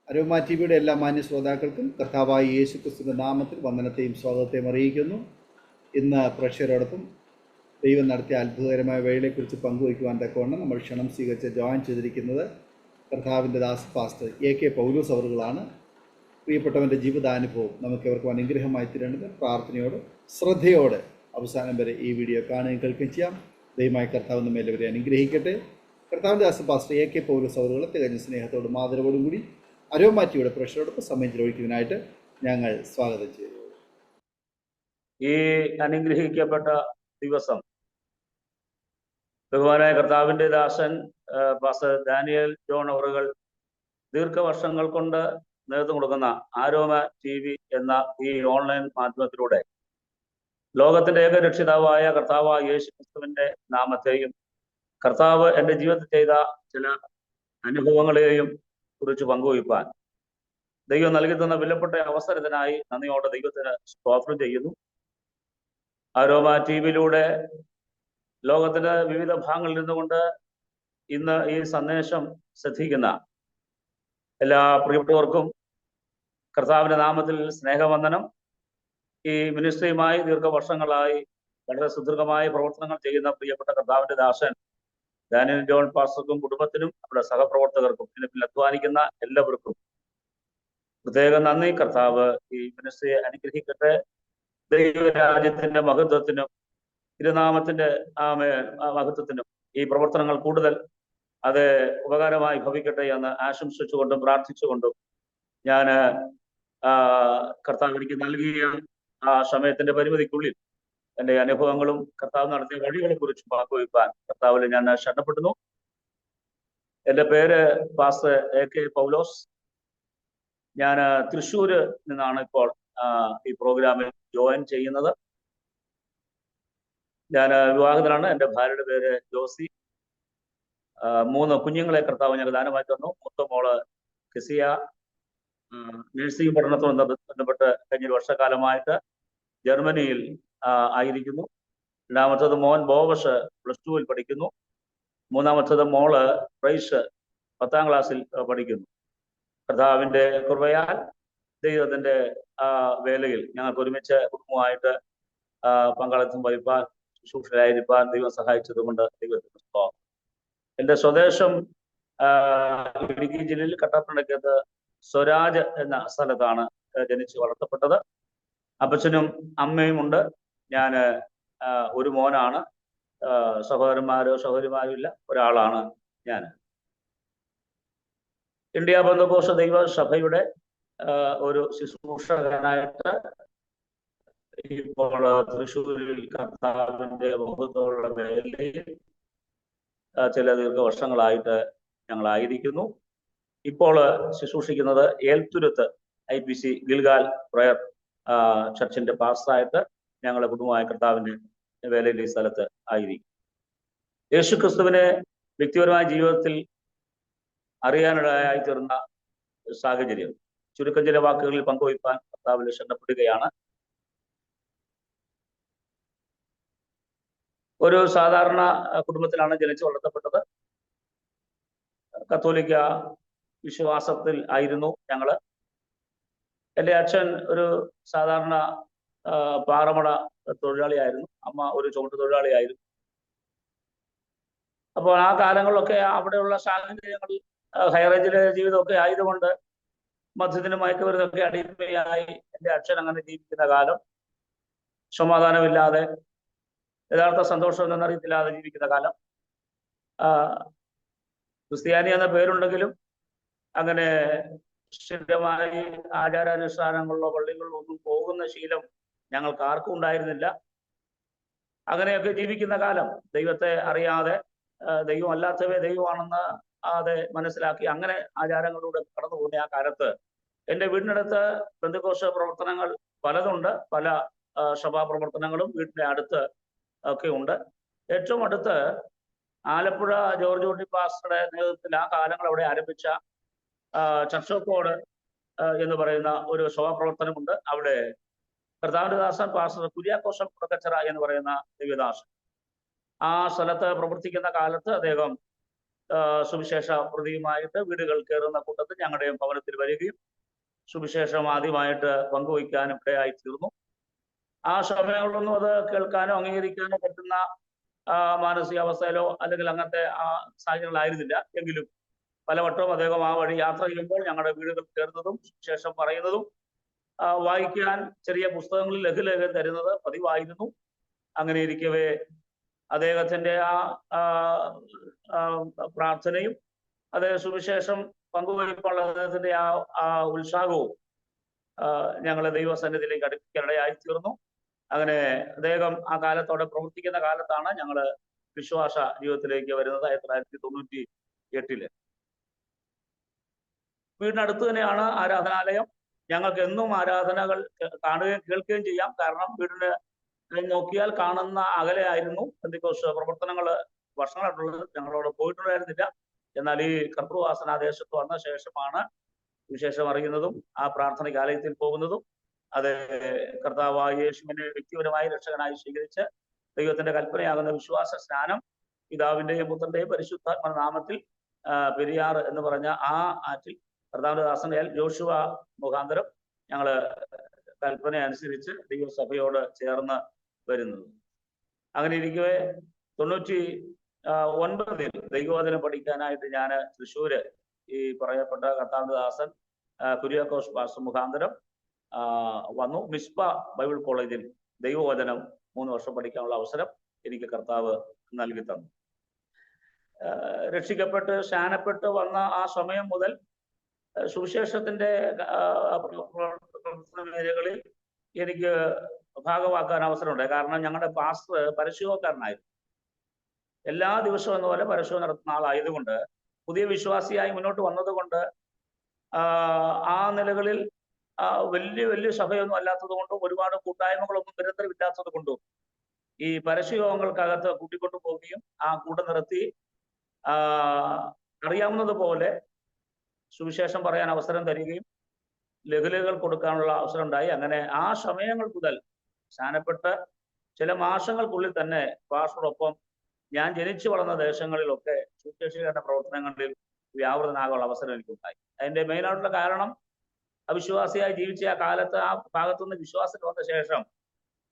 Aroma T വിയുടെ എല്ലാ മാന്യ ശ്രോതാക്കൾക്കും കർത്താവായ യേശു ക്രിസ്തുവിൻ്റെ നാമത്തിൽ വന്ദനത്തെയും സ്വാഗതത്തെയും അറിയിക്കുന്നു. ഇന്ന് പ്രേക്ഷകരോടൊപ്പം ദൈവം നടത്തിയ അത്ഭുതകരമായ വേളയെക്കുറിച്ച് പങ്കുവയ്ക്കുവാൻ തക്കവണ്ണം നമ്മൾ ക്ഷണം സ്വീകരിച്ച് ജോയിൻ ചെയ്തിരിക്കുന്നത് കർത്താവിൻ്റെ ദാസ് പാസ്റ്റർ AK പൗലോസ് അവറുകളാണ്. പ്രിയപ്പെട്ടവൻ്റെ ജീവിതാനുഭവം നമുക്ക് ഇവർക്ക് അനുഗ്രഹമായി തീരേണ്ടത് പ്രാർത്ഥനയോട് ശ്രദ്ധയോടെ അവസാനം വരെ ഈ വീഡിയോ കാണുകയും കേൾക്കുകയും ചെയ്യാം. ദൈവമായ കർത്താവ് നമ്മെ എല്ലാവരെയും അനുഗ്രഹിക്കട്ടെ. കർത്താവിൻ്റെ ദാസ് പാസ്റ്റർ AK പൗലോസ് അവറുകളെ തികഞ്ഞ സ്നേഹത്തോടും ആദരവോടും കൂടി അരോമ ടിവിയുടെ പ്രേക്ഷകരോടൊപ്പം സമയം ചെലവഴിക്കുന്നതിനായിട്ട് ഞങ്ങൾ സ്വാഗതം ചെയ്തു. ഈ അനുഗ്രഹിക്കപ്പെട്ട ദിവസം ബഹുമാനായ കർത്താവിൻ്റെ ദാസൻ പാസ്റ്റർ ഡാനിയൽ ജോൺ അവറുകൾ ദീർഘവർഷങ്ങൾ കൊണ്ട് നേതൃത്വം കൊടുക്കുന്ന ആരോമ TV എന്ന ഈ ഓൺലൈൻ മാധ്യമത്തിലൂടെ ലോകത്തിന്റെ ഏകരക്ഷിതാവായ കർത്താവായ യേശു ക്രിസ്തുവിന്റെ നാമത്തെയും കർത്താവ് എൻ്റെ ജീവിതത്തിൽ ചെയ്ത ചില അനുഭവങ്ങളെയും കുറിച്ച് പങ്കുവയ്പ്പാൻ ദൈവം നൽകി തന്ന വിലപ്പെട്ട അവസരത്തിനായി നന്ദിയോടെ ദൈവത്തിന് സ്തോത്രം ചെയ്യുന്നു. ആരോമ TVയിലൂടെ ലോകത്തിന്റെ വിവിധ ഭാഗങ്ങളിൽ നിന്നുകൊണ്ട് ഇന്ന് ഈ സന്ദേശം ശ്രദ്ധിക്കുന്ന എല്ലാ പ്രിയപ്പെട്ടവർക്കും കർത്താവിന്റെ നാമത്തിൽ സ്നേഹവന്ദനം. ഈ മിനിസ്ട്രിയുമായി ദീർഘവർഷങ്ങളായി വളരെ സുദീർഘമായ പ്രവർത്തനങ്ങൾ ചെയ്യുന്ന പ്രിയപ്പെട്ട കർത്താവിന്റെ ദാസൻ ഡാനിയൽ ജോൺ പാസ്റ്റർക്കും കുടുംബത്തിനും അവരുടെ സഹപ്രവർത്തകർക്കും ഇതിൽ അധ്വാനിക്കുന്ന എല്ലാവർക്കും പ്രത്യേകം നന്ദി. കർത്താവ് ഈ മിനിസ്ട്രിയെ അനുഗ്രഹിക്കട്ടെ. ദൈവരാജ്യത്തിന്റെ മഹത്വത്തിനും തിരുനാമത്തിന്റെ മഹത്വത്തിനും ഈ പ്രവർത്തനങ്ങൾ കൂടുതൽ അത് ഉപകാരമായി ഭവിക്കട്ടെ എന്ന് ആശംസിച്ചുകൊണ്ടും പ്രാർത്ഥിച്ചുകൊണ്ടും ഞാൻ കർത്താവ് എനിക്ക് നൽകിയ ആ സമയത്തിന്റെ പരിമിതിക്കുള്ളിൽ എൻ്റെ അനുഭവങ്ങളും കർത്താവ് നടത്തിയ വഴികളെ കുറിച്ച് പങ്കുവയ്ക്കാൻ കർത്താവിൽ ഞാൻ ക്ഷണപ്പെടുന്നു. എൻ്റെ പേര് പാസ്റ്റർ AK പൗലോസ്. ഞാൻ തൃശ്ശൂര് നിന്നാണ് ഇപ്പോൾ ഈ പ്രോഗ്രാമിൽ ജോയിൻ ചെയ്യുന്നത്. ഞാൻ വിവാഹിതനാണ്. എൻ്റെ ഭാര്യയുടെ പേര് ജോസി. 3 കുഞ്ഞുങ്ങളെ കർത്താവ് ഞങ്ങൾക്ക് ദാനമായി തന്നു. മൂത്ത മോള് കെസിയ നഴ്സിംഗ് പഠനത്തോട് ബന്ധപ്പെട്ട് കഴിഞ്ഞ വർഷക്കാലമായിട്ട് ജർമ്മനിയിൽ ആയിരിക്കുന്നു. രണ്ടാമത്തത് മോൻ ബോവഷ് +2 പഠിക്കുന്നു. മൂന്നാമത്തത് മോള് പ്രൈസ് 10ാം ക്ലാസ്സിൽ പഠിക്കുന്നു. കർത്താവിന്റെ കൃപയാൽ ദൈവത്തിന്റെ വേലയിൽ ഞങ്ങൾക്ക് ഒരുമിച്ച് കുടുംബമായിട്ട് പങ്കാളിത്തം വഹിപ്പാൻ ശുശ്രൂഷയിലായിരിക്കാൻ ദൈവം സഹായിച്ചതുകൊണ്ട് ദൈവത്തിന് സ്തോത്രം. എൻ്റെ സ്വദേശം ഇടുക്കി ജില്ലയിൽ കട്ടപ്പനക്കകത്ത് സ്വരാജ് എന്ന സ്ഥലത്താണ് ജനിച്ച് വളർത്തപ്പെട്ടത്. അപ്പച്ചനും അമ്മയും ഉണ്ട്. ഞാൻ ഒരു മോനാണ്. സഹോദരിമാരും ഇല്ല. ഒരാളാണ് ഞാൻ. ഇന്ത്യ പെന്തക്കോസ്ത് ദൈവ സഭയുടെ ഒരു ശുശ്രൂഷകനായിട്ട് ഇപ്പോൾ തൃശ്ശൂരിൽ കർത്താവിന്റെ മഹത്വമുള്ള വേലയിൽ ചില ദീർഘവർഷങ്ങളായിട്ട് ഞങ്ങളായിരിക്കുന്നു. ഇപ്പോൾ ശുശ്രൂഷിക്കുന്നത് ഏൽത്തുരുത്ത് IPC ഗിൽഗാൽ പ്രയർ ചർച്ചിന്റെ പാസ്റ്ററായിട്ട് ഞങ്ങളുടെ കുടുംബമായ കർത്താവിന്റെ വേലയിൽ ഈ സ്ഥലത്ത് ആയിരിക്കും. യേശു ക്രിസ്തുവിനെ വ്യക്തിപരമായ ജീവിതത്തിൽ അറിയാനിടയായി തീർന്ന സാഹചര്യം ചുരുക്കം ചില വാക്കുകളിൽ പങ്കുവയ്ക്കാൻ കർത്താവിൽ ക്ഷണപ്പെടുകയാണ്. ഒരു സാധാരണ കുടുംബത്തിലാണ് ജനിച്ചു വളർത്തപ്പെട്ടത്. കത്തോലിക്ക വിശ്വാസത്തിൽ ആയിരുന്നു ഞങ്ങള്. എൻ്റെ അച്ഛൻ ഒരു സാധാരണ പാറമട തൊഴിലാളിയായിരുന്നു. അമ്മ ഒരു ചുമട്ട് തൊഴിലാളിയായിരുന്നു. അപ്പോൾ ആ കാലങ്ങളിലൊക്കെ അവിടെയുള്ള സാഹചര്യങ്ങൾ ഹൈറേഞ്ചിലെ ജീവിതമൊക്കെ ആയതുകൊണ്ട് മദ്യത്തിനും മയക്കുമരുന്നൊക്കെ അടിമയായി എൻ്റെ അച്ഛൻ അങ്ങനെ ജീവിക്കുന്ന കാലം, സമാധാനമില്ലാതെ യഥാർത്ഥ സന്തോഷം എന്നറിയത്തില്ലാതെ ജീവിക്കുന്ന കാലം. ക്രിസ്ത്യാനി എന്ന പേരുണ്ടെങ്കിലും അങ്ങനെ സ്ഥിരമായി ആചാരാനുഷ്ഠാനങ്ങളിലോ പള്ളികളിലോ ഒന്നും പോകുന്ന ശീലം ഞങ്ങൾക്ക് ആർക്കും ഉണ്ടായിരുന്നില്ല. അങ്ങനെയൊക്കെ ജീവിക്കുന്ന കാലം, ദൈവത്തെ അറിയാതെ ദൈവം അല്ലാത്തവേ ദൈവമാണെന്ന് അത് മനസ്സിലാക്കി അങ്ങനെ ആചാരങ്ങളിലൂടെ കടന്നു പോകുന്ന ആ കാലത്ത് എൻ്റെ വീടിനടുത്ത് പെന്തക്കോസ്ത് പ്രവർത്തനങ്ങൾ പലതുണ്ട്. പല സഭാ പ്രവർത്തനങ്ങളും വീട്ടിലെ അടുത്ത് ഒക്കെ ഉണ്ട്. ഏറ്റവും അടുത്ത് ആലപ്പുഴ ജോർജ് കുട്ടി പാസ്റ്ററുടെ നേതൃത്വത്തിൽ ആ കാലങ്ങൾ അവിടെ ആരംഭിച്ച ചർച്ച് ഓഫ് ഗോഡ് എന്ന് പറയുന്ന ഒരു സഭാപ്രവർത്തനമുണ്ട്. അവിടെ കർത്താവിന്റെ ദാസൻ പാസ്റ്റർ കുര്യാക്കോസ് പുറക്കച്ചിറ എന്ന് പറയുന്ന ദൈവദാസൻ ആ സ്ഥലത്ത് പ്രവർത്തിക്കുന്ന കാലത്ത് അദ്ദേഹം സുവിശേഷ പ്രതിയുമായിട്ട് വീടുകൾ കയറുന്ന കൂട്ടത്തിൽ ഞങ്ങളുടെയും ഭവനത്തിൽ വരികയും സുവിശേഷം ആദ്യമായിട്ട് പങ്കുവയ്ക്കാനും ഇടയായി തീർന്നു. ആ സമയങ്ങളിലൊന്നും അത് കേൾക്കാനോ അംഗീകരിക്കാനോ പറ്റുന്ന മാനസികാവസ്ഥയിലോ അല്ലെങ്കിൽ അങ്ങനത്തെ സാഹചര്യങ്ങളായിരുന്നില്ല. എങ്കിലും പലവട്ടവും അദ്ദേഹം ആ വഴി യാത്ര ചെയ്യുമ്പോൾ ഞങ്ങളുടെ വീടുകൾ കയറുന്നതും സുവിശേഷം പറയുന്നതും വായിക്കാൻ ചെറിയ പുസ്തകങ്ങളിൽ ലഘുലേഖം തരുന്നത് പതിവായിരുന്നു. അങ്ങനെ ഇരിക്കവേ അദ്ദേഹത്തിന്റെ പ്രാർത്ഥനയും അതേ സുവിശേഷം പങ്കുവയ്ക്കുള്ള അദ്ദേഹത്തിന്റെ ആ ഉത്സാഹവും ഞങ്ങളെ ദൈവസന്നിധിയിലേക്ക് അടുപ്പിക്കാനിടയായി തീർന്നു. അങ്ങനെ അദ്ദേഹം ആ കാലത്തോടെ പ്രവർത്തിക്കുന്ന കാലത്താണ് ഞങ്ങൾ വിശ്വാസ ജീവിതത്തിലേക്ക് വരുന്നത്. 1998 വീടിനടുത്ത് തന്നെയാണ് ആരാധനാലയം. ഞങ്ങൾക്ക് എന്നും ആരാധനകൾ കാണുകയും കേൾക്കുകയും ചെയ്യാം. കാരണം വീടിന് നോക്കിയാൽ കാണുന്ന അകലെ ആയിരുന്നു പെന്തിക്കോസ്ത് പ്രവർത്തനങ്ങൾ വർഷങ്ങളായിട്ടുള്ളത്. ഞങ്ങളവിടെ പോയിട്ടുണ്ടായിരുന്നില്ല. എന്നാൽ ഈ കർത്തൃവാസന ദേശത്ത് വന്ന ശേഷമാണ് വിശേഷം അറിയുന്നതും ആ പ്രാർത്ഥനയ്ക്ക് ആലയത്തിൽ പോകുന്നതും. അത് കർത്താവായ യേശുവിനെ വ്യക്തിപരമായി രക്ഷകനായി സ്വീകരിച്ച് ദൈവത്തിന്റെ കൽപ്പനയാകുന്ന വിശ്വാസ സ്നാനം പിതാവിന്റെയും പുത്രന്റെയും പരിശുദ്ധാത്മ നാമത്തിൽ പെരിയാർ എന്ന് പറഞ്ഞ ആ ആറ്റിൽ കർത്താവിന്റെ ദാസൻ ജോഷുവ മുഖാന്തരം ഞങ്ങള് കൽപ്പന അനുസരിച്ച് ദൈവസഭയോട് ചേർന്ന് വരുന്നത്. അങ്ങനെ ഇരിക്കവേ 99 ദൈവവചനം പഠിക്കാനായിട്ട് ഞാൻ തൃശ്ശൂര് ഈ പറയപ്പെട്ട കർത്താവിന്റെ ദാസൻ കുര്യാക്കോസ് പാസ്റ്റർ മുഖാന്തരം വന്നു. മിസ്പ ബൈബിൾ കോളേജിൽ ദൈവവചനം 3 വർഷം പഠിക്കാനുള്ള അവസരം എനിക്ക് കർത്താവ് നൽകി തന്നു. രക്ഷിക്കപ്പെട്ട് സ്നാനപ്പെട്ട് വന്ന ആ സമയം മുതൽ സുവിശേഷത്തിന്റെ പ്രവർത്തന മേഖലകളിൽ എനിക്ക് ഭാഗമാക്കാൻ അവസരമുണ്ടായി. കാരണം ഞങ്ങളുടെ പാസ്റ്റർ പരസ്യക്കാരനായിരുന്നു. എല്ലാ ദിവസവും എന്ന പോലെ പരസ്യം നടത്തുന്ന ആളായതുകൊണ്ട്, പുതിയ വിശ്വാസിയായി മുന്നോട്ട് വന്നതുകൊണ്ട്, ആ നിലകളിൽ വലിയ സഭയൊന്നും അല്ലാത്തത് കൊണ്ടും ഒരുപാട് കൂട്ടായ്മകളൊന്നും നിരന്തരമില്ലാത്തത് കൊണ്ടും ഈ പരസ്യയോഗങ്ങൾക്കകത്ത് കൂട്ടിക്കൊണ്ടു പോവുകയും ആ കൂടെ നിർത്തി അറിയാവുന്നത് പോലെ സുവിശേഷം പറയാൻ അവസരം തരികയും ലഘുലേഖകൾ കൊടുക്കാനുള്ള അവസരം ഉണ്ടായി. അങ്ങനെ ആ സമയങ്ങൾ മുതൽ സ്നാനപ്പെട്ട് ചില മാസങ്ങൾക്കുള്ളിൽ തന്നെ പാസ്റ്ററോടൊപ്പം ഞാൻ ജനിച്ചു വളർന്ന ദേശങ്ങളിലൊക്കെ സുവിശേഷീകരണ പ്രവർത്തനങ്ങളിൽ വ്യാപൃതനാകാനുള്ള അവസരം എനിക്കുണ്ടായി. അതിന്റെ മെയിനായിട്ടുള്ള കാരണം അവിശ്വാസിയായി ജീവിച്ച ആ കാലത്ത് ആ ഭാഗത്തുനിന്ന് വിശ്വാസത്തിൽ വന്ന ശേഷം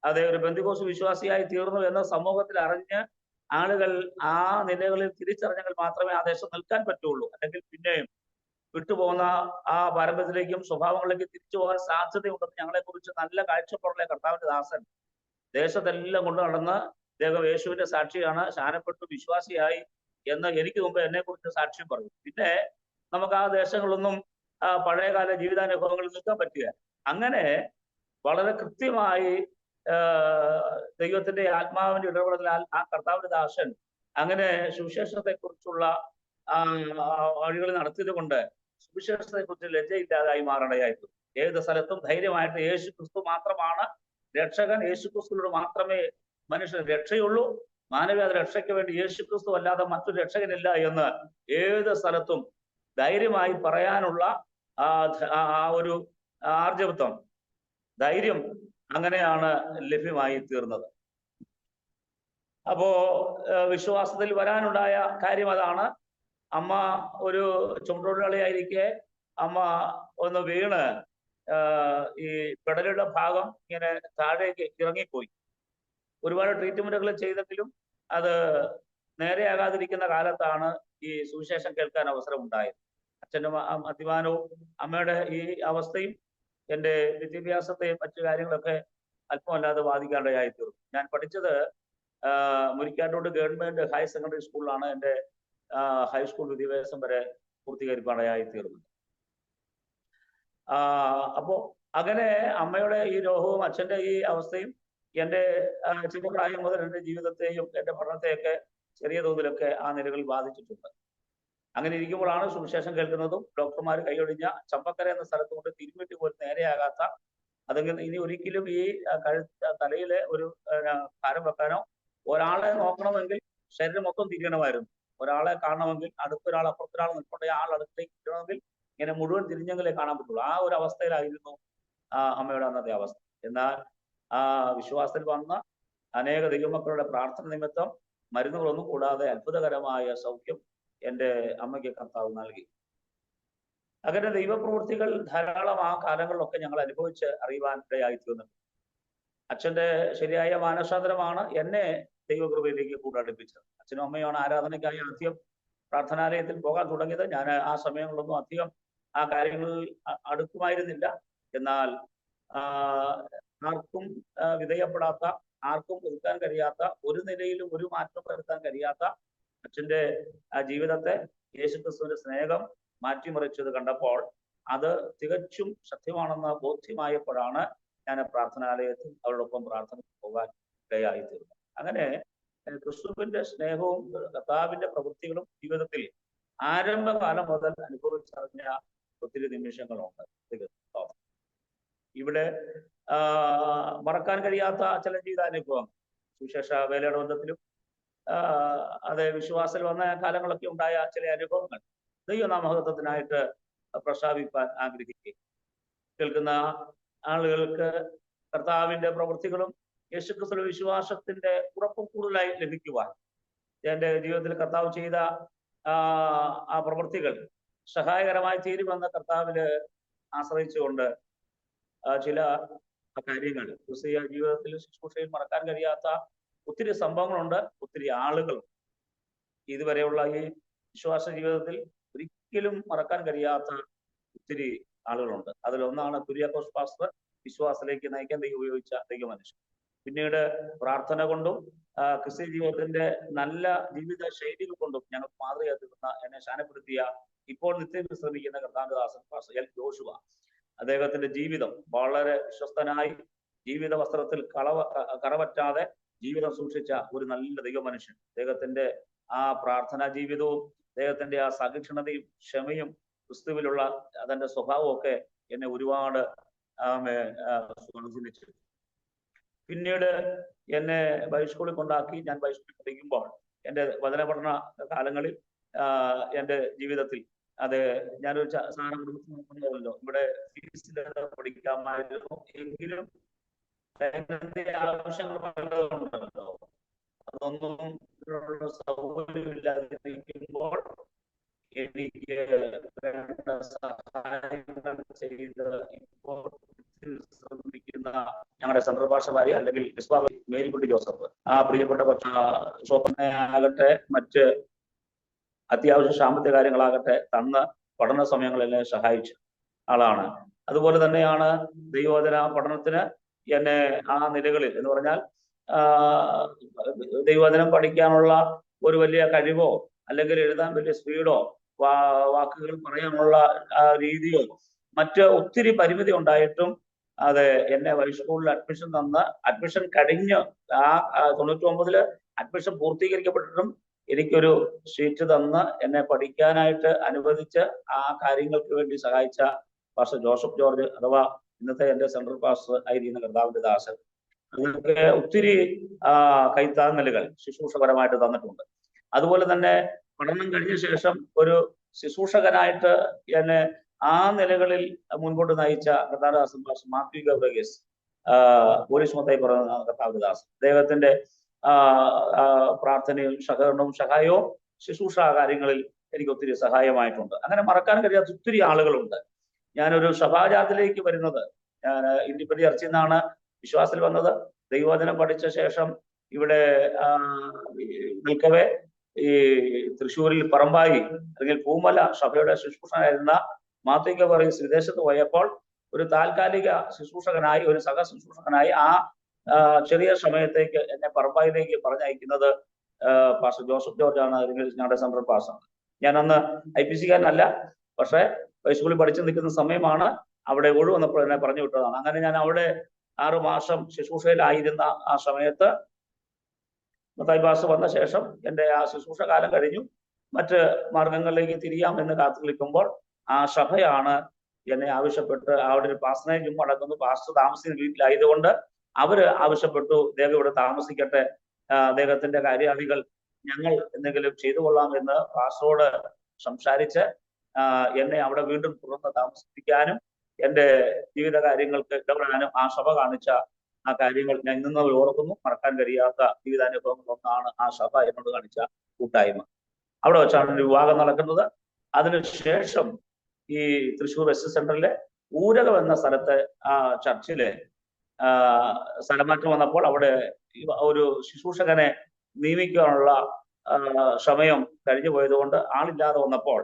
അതേ ഒരു പെന്തിക്കോസ്ത് വിശ്വാസിയായി തീർന്നു എന്ന് സമൂഹത്തിൽ അറിഞ്ഞ് ആളുകൾ ആ നിലകളിൽ തിരിച്ചറിഞ്ഞെങ്കിൽ മാത്രമേ ആ ദേശം നിൽക്കാൻ പറ്റുള്ളൂ. അല്ലെങ്കിൽ പിന്നെയും വിട്ടുപോകുന്ന ആ പാരമ്പര്യത്തിലേക്കും സ്വഭാവങ്ങളിലേക്കും തിരിച്ചു പോകാൻ സാധ്യതയുണ്ടെന്ന് ഞങ്ങളെക്കുറിച്ച് നല്ല കാഴ്ചപ്പാടുള്ള കർത്താവിന്റെ ദാസൻ ദേശത്തെല്ലാം കൊണ്ടു നടന്ന് അദ്ദേഹം യേശുവിന്റെ സാക്ഷിയാണ്, സ്നാനപ്പെട്ടു വിശ്വാസിയായി എന്ന് എനിക്ക് മുമ്പ് എന്നെക്കുറിച്ച് സാക്ഷ്യം പറഞ്ഞു. പിന്നെ നമുക്ക് ആ ദേശങ്ങളൊന്നും പഴയകാല ജീവിതാനുഭവങ്ങളിൽ നിൽക്കാൻ പറ്റുക. അങ്ങനെ വളരെ കൃത്യമായി ദൈവത്തിന്റെ ആത്മാവിന്റെ ഇടപെടലാൽ ആ കർത്താവിന്റെ ദാസൻ അങ്ങനെ സുവിശേഷത്തെ കുറിച്ചുള്ള വഴികൾ നടത്തിയത് കൊണ്ട് സുവിശേഷത്തെ കുറിച്ച് ലജ്ജയില്ലാതായി മാറണയായിരുന്നു. ഏത് സ്ഥലത്തും ധൈര്യമായിട്ട് യേശു ക്രിസ്തു മാത്രമാണ് രക്ഷകൻ, യേശു ക്രിസ്തുവിനോട് മാത്രമേ മനുഷ്യന് രക്ഷയുള്ളൂ, മാനവീയ രക്ഷയ്ക്ക് വേണ്ടി യേശു ക്രിസ്തു അല്ലാതെ മറ്റൊരു രക്ഷകനില്ല എന്ന് ഏത് സ്ഥലത്തും ധൈര്യമായി പറയാനുള്ള ആ ഒരു ആർജവത്വം, ധൈര്യം അങ്ങനെയാണ് ലഭ്യമായി തീർന്നത്. അപ്പോ വിശ്വാസത്തിൽ വരാനുണ്ടായ കാര്യം അതാണ്. അമ്മ ഒരു ചുമട്ടുതൊഴിലാളിയായിരിക്കെ അമ്മ ഒന്ന് വീണ് ഈ പെടലുള്ള ഭാഗം ഇങ്ങനെ താഴേക്ക് ഇറങ്ങിപ്പോയി. ഒരുപാട് ട്രീറ്റ്മെന്റുകൾ ചെയ്തെങ്കിലും അത് നേരെയാകാതിരിക്കുന്ന കാലത്താണ് ഈ സുവിശേഷം കേൾക്കാൻ അവസരം ഉണ്ടായത്. അച്ഛൻ്റെ മദ്യപാനവും അമ്മയുടെ ഈ അവസ്ഥയും എൻ്റെ വിദ്യാഭ്യാസത്തെയും മറ്റു കാര്യങ്ങളൊക്കെ അല്പമല്ലാതെ ബാധിക്കാണ്ടായി തീർന്നു. ഞാൻ പഠിച്ചത് മുരിക്കാട്ടോട് ഗവൺമെന്റ് ഹയർ സെക്കൻഡറി സ്കൂളിലാണ് എൻ്റെ ഹൈസ്കൂൾ വിദ്യാഭ്യാസം വരെ പൂർത്തീകരിക്കാനായി തീർന്നത്. അപ്പോ അങ്ങനെ അമ്മയുടെ ഈ രോഗവും അച്ഛൻ്റെ ഈ അവസ്ഥയും എൻ്റെ ചെറുപ്രായം മുതൽ എൻ്റെ ജീവിതത്തെയും എൻ്റെ പഠനത്തെയൊക്കെ ചെറിയ തോതിലൊക്കെ ആ നിലകളിൽ ബാധിച്ചിട്ടുണ്ട്. അങ്ങനെ ഇരിക്കുമ്പോഴാണ് സുവിശേഷം കേൾക്കുന്നതും ഡോക്ടർമാർ കൈയൊഴിഞ്ഞ ചമ്പക്കര എന്ന സ്ഥലത്ത് കൊണ്ട് തിരുമിട്ടി പോലും നേരെയാകാത്ത, അതെങ്കിൽ ഇനി ഒരിക്കലും ഈ തലയിലെ ഒരു ഭാരം വെക്കാനോ ഒരാളെ നോക്കണമെങ്കിൽ ശരീരം മൊത്തം തിരിയണമായിരുന്നു. ഒരാളെ കാണണമെങ്കിൽ അടുത്തൊരാൾ അപ്പുറത്തൊരാൾ നിൽക്കേണ്ട ആൾ അടുത്തേക്ക് കിട്ടണമെങ്കിൽ ഇങ്ങനെ മുഴുവൻ തിരിഞ്ഞെങ്കിലേ കാണാൻ പറ്റുള്ളൂ. ആ ഒരു അവസ്ഥയിലായിരുന്നു അമ്മയുടെ അന്നത്തെ അവസ്ഥ. എന്നാൽ ആ വിശ്വാസത്തിൽ വന്ന അനേക ദൈവമക്കളുടെ പ്രാർത്ഥന നിമിത്തം മരുന്നുകളൊന്നും കൂടാതെ അത്ഭുതകരമായ സൗഖ്യം എൻ്റെ അമ്മയ്ക്ക് കർത്താവ് നൽകി. അങ്ങനെ ദൈവപ്രവൃത്തികൾ ധാരാളം ആ കാലങ്ങളിലൊക്കെ ഞങ്ങൾ അനുഭവിച്ച് അറിയുവാൻ ഇടയായി തീർന്നു. അച്ഛന്റെ ശരിയായ മാനസാന്തരമാണ് എന്നെ ദൈവകൃപയിലേക്ക് കൂടെ അടുപ്പിച്ചത്. അച്ഛനും അമ്മയാണ് ആരാധനയ്ക്കായി ആദ്യം പ്രാർത്ഥനാലയത്തിൽ പോകാൻ തുടങ്ങിയത്. ഞാൻ ആ സമയങ്ങളിലൊന്നും അധികം ആ കാര്യങ്ങളിൽ അടുക്കുമായിരുന്നില്ല. എന്നാൽ ആർക്കും വിധേയപ്പെടാത്ത, ആർക്കും ഒതുക്കാൻ കഴിയാത്ത, ഒരു നിലയിലും ഒരു മാറ്റം വരുത്താൻ കഴിയാത്ത അച്ഛന്റെ ജീവിതത്തെ യേശുക്രിസ്തുവിന്റെ സ്നേഹം മാറ്റിമറിച്ചത് കണ്ടപ്പോൾ അത് തികച്ചും സത്യമാണെന്ന് ബോധ്യമായപ്പോഴാണ് ഞാൻ പ്രാർത്ഥനാലയത്തിൽ അവരോടൊപ്പം പ്രാർത്ഥന പോകാൻ ഇടയായി തീർന്നത്. അങ്ങനെ ക്രിസ്തുവിന്റെ സ്നേഹവും കർത്താവിന്റെ പ്രവൃത്തികളും ജീവിതത്തിൽ ആരംഭകാലം മുതൽ അനുഭവിച്ചറിഞ്ഞ ഒത്തിരി നിമിഷങ്ങളുണ്ട്. ഇവിടെ മറക്കാൻ കഴിയാത്ത ചില ജീവിതാനുഭവം സുവിശേഷ വേലയുടെ ബന്ധത്തിലും അത് വിശ്വാസത്തിൽ വന്ന കാലങ്ങളൊക്കെ ഉണ്ടായ ചില അനുഭവങ്ങൾ ദൈവനാമഹത്വത്തിനായിട്ട് പ്രസ്താവിക്കാൻ ആഗ്രഹിക്കുക. കേൾക്കുന്ന ആളുകൾക്ക് കർത്താവിന്റെ പ്രവൃത്തികളും യേശുക്രിസ്തു വിശ്വാസത്തിന്റെ ഉറപ്പും കൂടുതലായി ലഭിക്കുവാൻ എൻ്റെ ജീവിതത്തിൽ കർത്താവ് ചെയ്ത ആ പ്രവൃത്തികൾ സഹായകരമായി തീരുമെന്ന കർത്താവില് ആശ്രയിച്ചുകൊണ്ട് ചില കാര്യങ്ങൾ ക്രിസ്തീയ ജീവിതത്തിൽ ശുശ്രൂഷയിൽ മറക്കാൻ കഴിയാത്ത ഒത്തിരി സംഭവങ്ങളുണ്ട്, ഒത്തിരി ആളുകളുണ്ട്. ഇതുവരെയുള്ള ഈ വിശ്വാസ ജീവിതത്തിൽ ഒരിക്കലും മറക്കാൻ കഴിയാത്ത ഒത്തിരി ആളുകളുണ്ട്. അതിലൊന്നാണ് കുര്യാക്കോസ് പാസ്റ്റർ വിശ്വാസത്തിലേക്ക് നയിക്കാൻ ദൈവം ഉപയോഗിച്ച ദൈവമനുഷ്യൻ. പിന്നീട് പ്രാർത്ഥന കൊണ്ടും ക്രിസ്ത്യ ജീവിതത്തിന്റെ നല്ല ജീവിത ശൈലികൾ കൊണ്ടും ഞങ്ങൾ മാതൃകയായി തീർന്ന എന്നെ ശാനപ്പെടുത്തിയ ഇപ്പോൾ നിത്യം വിശ്രമിക്കുന്ന കർത്താവിദാസൻ പാസ്റ്റർ എൽ ജോഷുവ. അദ്ദേഹത്തിന്റെ ജീവിതം വളരെ വിശ്വസ്തനായി ജീവിത വസ്ത്രത്തിൽ കറവറ്റാതെ ജീവിതം സൂക്ഷിച്ച ഒരു നല്ല ദൈവമനുഷ്യൻ. അദ്ദേഹത്തിന്റെ ആ പ്രാർത്ഥനാ ജീവിതവും അദ്ദേഹത്തിന്റെ ആ സഹിഷ്ണുതയും ക്ഷമയും ക്രിസ്തുവിലുള്ള അതിന്റെ സ്വഭാവവും ഒക്കെ എന്നെ ഒരുപാട് സ്വാധീനിച്ചു. പിന്നീട് എന്നെ ബൈസ്കൂളിൽ കൊണ്ടാക്കി. ഞാൻ ബൈസ്കൂളിൽ പഠിക്കുമ്പോൾ എൻ്റെ വചന പഠന കാലങ്ങളിൽ എൻ്റെ ജീവിതത്തിൽ അത് ഞാനൊരു സാധാരണ കുടുംബത്തിലോ ഇവിടെ ഫീസിൽ പഠിക്കാമായിരുന്നു. എങ്കിലും ആവശ്യങ്ങൾ പലതുണ്ടല്ലോ, അതൊന്നും സൗകര്യമില്ലാതിരിക്കുമ്പോൾ എനിക്ക് വേണ്ട സഹായങ്ങൾ ചെയ്ത് ഇപ്പോൾ ശ്രമിക്കുന്ന ഞങ്ങളുടെ സെൻട്രൽ ഭാഷമാരി അല്ലെങ്കിൽ മേരിക്കുട്ടി ജോസഫ്, ആ പ്രിയപ്പെട്ട ഷോപ്പനാകട്ടെ മറ്റ് അത്യാവശ്യ സാമ്പത്തിക കാര്യങ്ങളാകട്ടെ തന്ന പഠന സമയങ്ങളെല്ലാം സഹായിച്ച ആളാണ്. അതുപോലെ തന്നെയാണ് ദൈവവചന പഠനത്തിന് എന്നെ ആ നിലകളിൽ എന്ന് പറഞ്ഞാൽ ദൈവവചനം പഠിക്കാനുള്ള ഒരു വലിയ കഴിവോ അല്ലെങ്കിൽ എഴുതാൻ വലിയ സ്പീഡോ വാക്കുകൾ പറയാനുള്ള രീതിയോ മറ്റ് ഒത്തിരി പരിമിതി ഉണ്ടായിട്ടും അത് എന്നെ ഹൈസ്കൂളിൽ അഡ്മിഷൻ തന്ന് അഡ്മിഷൻ കഴിഞ്ഞ് 99 അഡ്മിഷൻ പൂർത്തീകരിക്കപ്പെട്ടിട്ടും എനിക്കൊരു സീറ്റ് തന്ന് എന്നെ പഠിക്കാനായിട്ട് അനുവദിച്ച് ആ കാര്യങ്ങൾക്ക് വേണ്ടി സഹായിച്ച പാസ്റ്റർ ജോസഫ് ജോർജ് അഥവാ ഇന്നത്തെ എൻ്റെ സെൻട്രൽ പാസ്റ്റർ ആയിരിക്കുന്ന കർത്താവിന്റെ ദാസൻ. അതൊക്കെ ഒത്തിരി കൈത്താങ്ങലുകൾ ശുശ്രൂഷപരമായിട്ട് തന്നിട്ടുണ്ട്. അതുപോലെ തന്നെ പഠനം കഴിഞ്ഞ ശേഷം ഒരു ശുശ്രൂഷകനായിട്ട് എന്നെ ആ നിലകളിൽ മുൻപോട്ട് നയിച്ച കർത്താവിദാസൻ പാസ്റ്റർ മാത്യു ഗബ്രഗേസ്, പോലീസ് മത്തായി പറയുന്ന കർത്താവിദാസൻ. അദ്ദേഹത്തിന്റെ പ്രാർത്ഥനയും സഹകരണവും സഹായവും ശുശ്രൂഷ കാര്യങ്ങളിൽ എനിക്ക് ഒത്തിരി സഹായമായിട്ടുണ്ട്. അങ്ങനെ മറക്കാൻ കഴിയാത്ത ഒത്തിരി ആളുകളുണ്ട്. ഞാനൊരു സഭാജാതത്തിലേക്ക് വരുന്നത്, ഞാൻ ഇന്ത്യപ്പതി ചർച്ചിൽ നിന്നാണ് വിശ്വാസത്തിൽ വന്നത്. ദൈവവചനം പഠിച്ച ശേഷം ഇവിടെ നിൽക്കവേ ഈ തൃശ്ശൂരിൽ പറമ്പായി അല്ലെങ്കിൽ പൂമല സഭയുടെ ശുശ്രൂഷകനായിരുന്ന മാത്യു ഗബ്രഗേസ് വിദേശത്ത് പോയപ്പോൾ ഒരു താൽക്കാലിക ശുശ്രൂഷകനായി, ഒരു സഹ ശുശ്രൂഷകനായി ആ ചെറിയ സമയത്തേക്ക് എന്നെ പറമ്പായിലേക്ക് പറഞ്ഞയക്കുന്നത് പാസ്റ്റർ ജോസഫ് ജോർജ് ആണ്, അല്ലെങ്കിൽ ഞങ്ങളുടെ സെൻട്രൽ പാസ്റ്റർ. ഞാൻ അന്ന് IPC-കാരനല്ല, പക്ഷെ ഹൈസ്കൂളിൽ പഠിച്ചു നിൽക്കുന്ന സമയമാണ്. അവിടെ ഒഴിവന്നപ്പോൾ എന്നെ പറഞ്ഞു വിട്ടതാണ്. അങ്ങനെ ഞാൻ അവിടെ 6 മാസം ശുശ്രൂഷയിലായിരുന്ന ആ സമയത്ത് മത്തായി പാസ്റ്റർ വന്ന ശേഷം എൻ്റെ ആ ശുശ്രൂഷ കാലം കഴിഞ്ഞു മറ്റ് മാർഗങ്ങളിലേക്ക് തിരിയാം എന്ന് കാത്തു നിൽക്കുമ്പോൾ ആ സഭയാണ് എന്നെ ആവശ്യപ്പെട്ട് അവിടെ ഒരു പാസ്റ്ററേജും അടക്കുന്നു. പാസ്റ്റർ താമസിക്കുന്ന വീട്ടിലായതുകൊണ്ട് അവര് ആവശ്യപ്പെട്ടു, അദ്ദേഹം ഇവിടെ താമസിക്കട്ടെ, അദ്ദേഹത്തിന്റെ കാര്യാദികൾ ഞങ്ങൾ എന്തെങ്കിലും ചെയ്തു കൊള്ളാം എന്ന് പാസ്റ്ററോട് സംസാരിച്ച് എന്നെ അവിടെ വീണ്ടും തുറന്ന് താമസിപ്പിക്കാനും എൻ്റെ ജീവിത കാര്യങ്ങൾക്ക് ഇടപെടാനും ആ സഭ കാണിച്ച ആ കാര്യങ്ങൾ ഞാൻ ഇന്ന് ഓർക്കുന്നു. മറക്കാൻ കഴിയാത്ത ജീവിതാനുഭവങ്ങൾ ഒന്നാണ് ആ സഭ എന്നോട് കാണിച്ച കൂട്ടായ്മ. അവിടെ വെച്ചാണ് ഒരു വിവാഹം നടക്കുന്നത്. അതിനുശേഷം ഈ തൃശ്ശൂർ വെസ്റ്റ് സെന്ററിലെ ഊരകം എന്ന സ്ഥലത്തെ ആ ചർച്ചിലെ സ്ഥലമാറ്റം വന്നപ്പോൾ അവിടെ ഒരു ശുശ്രൂഷകനെ നിയമിക്കാനുള്ള സമയം കഴിഞ്ഞു പോയതുകൊണ്ട് ആളില്ലാതെ വന്നപ്പോൾ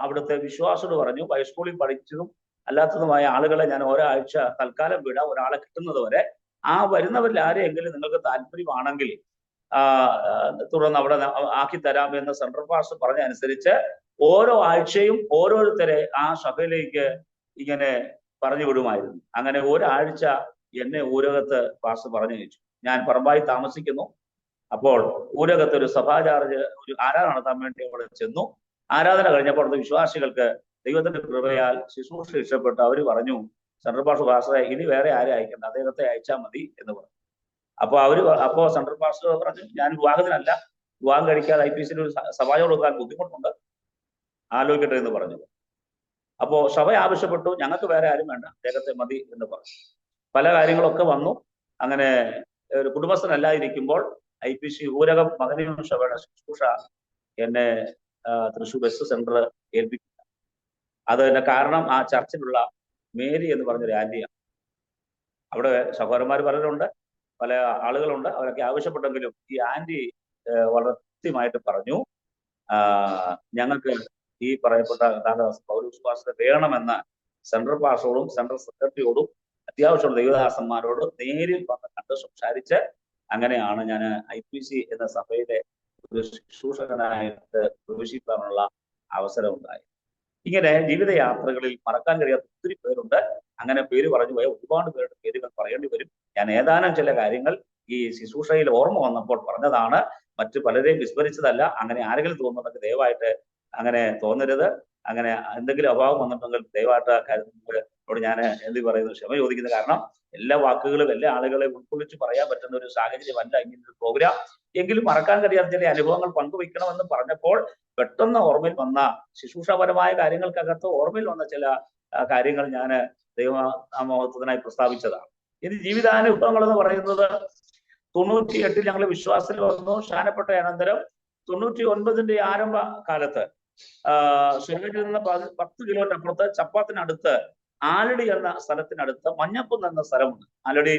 അവിടുത്തെ വിശ്വാസോട് പറഞ്ഞു, ഹൈസ്കൂളിൽ പഠിച്ചതും അല്ലാത്തതുമായ ആളുകളെ ഞാൻ ഒരാഴ്ച തൽക്കാലം വിടാം, ഒരാളെ കിട്ടുന്നത് വരെ. ആ വരുന്നവരിൽ ആരെയെങ്കിലും നിങ്ങൾക്ക് താല്പര്യമാണെങ്കിൽ തുടർന്ന് അവിടെ ആക്കി തരാം എന്ന് സെൻട്രൽ പാസ്റ്റർ പറഞ്ഞ അനുസരിച്ച് ഓരോ ആഴ്ചയും ഓരോരുത്തരെ ആ സഭയിലേക്ക് ഇങ്ങനെ പറഞ്ഞു വിടുമായിരുന്നു. അങ്ങനെ ഒരാഴ്ച എന്നെ ഊരകത്ത് പാസ്റ്റർ പറഞ്ഞു വെച്ചു. ഞാൻ പറമ്പായി താമസിക്കുന്നു. അപ്പോൾ ഊരകത്ത് ഒരു സഭാചാർജ് ഒരു ആരാധന നടത്താൻ വേണ്ടി അവിടെ ചെന്നു. ആരാധന കഴിഞ്ഞപ്പോൾ വിശ്വാസികൾക്ക് ദൈവത്തിന്റെ കൃപയാൽ ശുശ്രൂഷ ഇഷ്ടപ്പെട്ട് അവർ പറഞ്ഞു, സെൻട്രൽ പാസ്റ്ററെ ഇനി വേറെ ആരെ അയക്കണ്ട, അദ്ദേഹത്തെ അയച്ചാൽ മതി എന്ന് പറഞ്ഞു. അപ്പോ സെൻട്രൽ പാസ്റ്റർ പറഞ്ഞു, ഞാൻ വിവാഹത്തിനല്ല, വിവാഹം കഴിക്കാതെ IPC ഒരു സഭാജ കൊടുക്കാൻ ബുദ്ധിമുട്ടുണ്ട്, ആലോചിക്കട്ടെ എന്ന് പറഞ്ഞു. അപ്പോ സഭ ആവശ്യപ്പെട്ടു, ഞങ്ങൾക്ക് വേറെ ആരും വേണ്ട, അദ്ദേഹത്തെ മതി എന്ന് പറഞ്ഞു. പല കാര്യങ്ങളൊക്കെ വന്നു. അങ്ങനെ ഒരു കുടുംബസ്ഥനല്ലാതിരിക്കുമ്പോൾ IPC ഊരകം മകനീയം സഭയുടെ ശുശ്രൂഷ എന്നെ തൃശ്ശൂർ വെസ്റ്റ് സെന്റർ ഏൽപ്പിക്കുക. അതിന്റെ കാരണം ആ ചർച്ചിലുള്ള മേരി എന്ന് പറഞ്ഞൊരു ആന്റിയാണ്. അവിടെ സഹോദരന്മാർ പലരുണ്ട്, പല ആളുകളുണ്ട്, അവരൊക്കെ ആവശ്യപ്പെട്ടെങ്കിലും ഈ ആന്റി വളരെ കൃത്യമായിട്ട് പറഞ്ഞു, ഞങ്ങൾക്ക് ഈ പറയപ്പെട്ട പൗലോസ് പാസ്റ്റർ വേണമെന്ന് സെൻട്രൽ പാസ്റ്ററോടും സെൻട്രൽ സെക്രട്ടറിയോടും അത്യാവശ്യമുള്ള ദൈവദാസന്മാരോട് നേരിൽ വന്ന് കണ്ട് സംസാരിച്ച് അങ്ങനെയാണ് ഞാൻ IPC എന്ന സഭയിലെ ഒരു ശുശ്രൂഷകനായിട്ട് പ്രവേശിക്കാനുള്ള അവസരം ഉണ്ടായി. ഇങ്ങനെ ജീവിതയാത്രകളിൽ മറക്കാൻ കഴിയാത്ത ഒത്തിരി പേരുണ്ട്. അങ്ങനെ പേര് പറഞ്ഞു പോയ ഒരുപാട് പേരുടെ പേരുകൾ പറയേണ്ടി വരും. ഞാൻ ഏതാനും ചില കാര്യങ്ങൾ ഈ ശുശ്രൂഷയിൽ ഓർമ്മ വന്നപ്പോൾ പറഞ്ഞതാണ്, മറ്റു പലരെയും വിസ്മരിച്ചതല്ല. അങ്ങനെ ആരെങ്കിലും തോന്നുന്നുണ്ടെങ്കിൽ ദയവായിട്ട് അങ്ങനെ തോന്നരുത്. അങ്ങനെ എന്തെങ്കിലും അഭാവം വന്നിട്ടുണ്ടെങ്കിൽ ദയവായിട്ട് കാര്യങ്ങളോട് ഞാൻ എന്ത് പറയുന്നു ക്ഷമ ചോദിക്കുന്നു. കാരണം എല്ലാ വാക്കുകളും എല്ലാ ആളുകളെ ഉൾക്കൊള്ളിച്ച് പറയാൻ പറ്റുന്ന ഒരു സാഹചര്യമല്ല ഇങ്ങനെ ഒരു പ്രോഗ്രാം. എങ്കിലും മറക്കാൻ കഴിയാത്ത ചില അനുഭവങ്ങൾ പങ്കുവെക്കണമെന്ന് പറഞ്ഞപ്പോൾ പെട്ടെന്ന് ഓർമ്മയിൽ വന്ന ശുശ്രൂഷാപരമായ കാര്യങ്ങൾക്കകത്ത് ഓർമ്മയിൽ വന്ന ചില കാര്യങ്ങൾ ഞാൻ ദൈവനാമത്തിനായി പ്രസ്താവിച്ചതാണ്. ഇനി ജീവിതാനുഭവങ്ങൾ എന്ന് പറയുന്നത് 98 ഞങ്ങൾ വിശ്വാസത്തിൽ വന്നു. സ്ഥാനപ്പെട്ട അനന്തരം 99 ആരംഭ കാലത്ത് ഷെഹരിൽ നിന്ന് 10 കിലോമീറ്റർ അപ്പുറത്ത് ചപ്പാത്തിനടുത്ത് ആലടി എന്ന സ്ഥലത്തിനടുത്ത് മഞ്ഞപ്പുന്ന് എന്ന സ്ഥലമുണ്ട്. ആലടി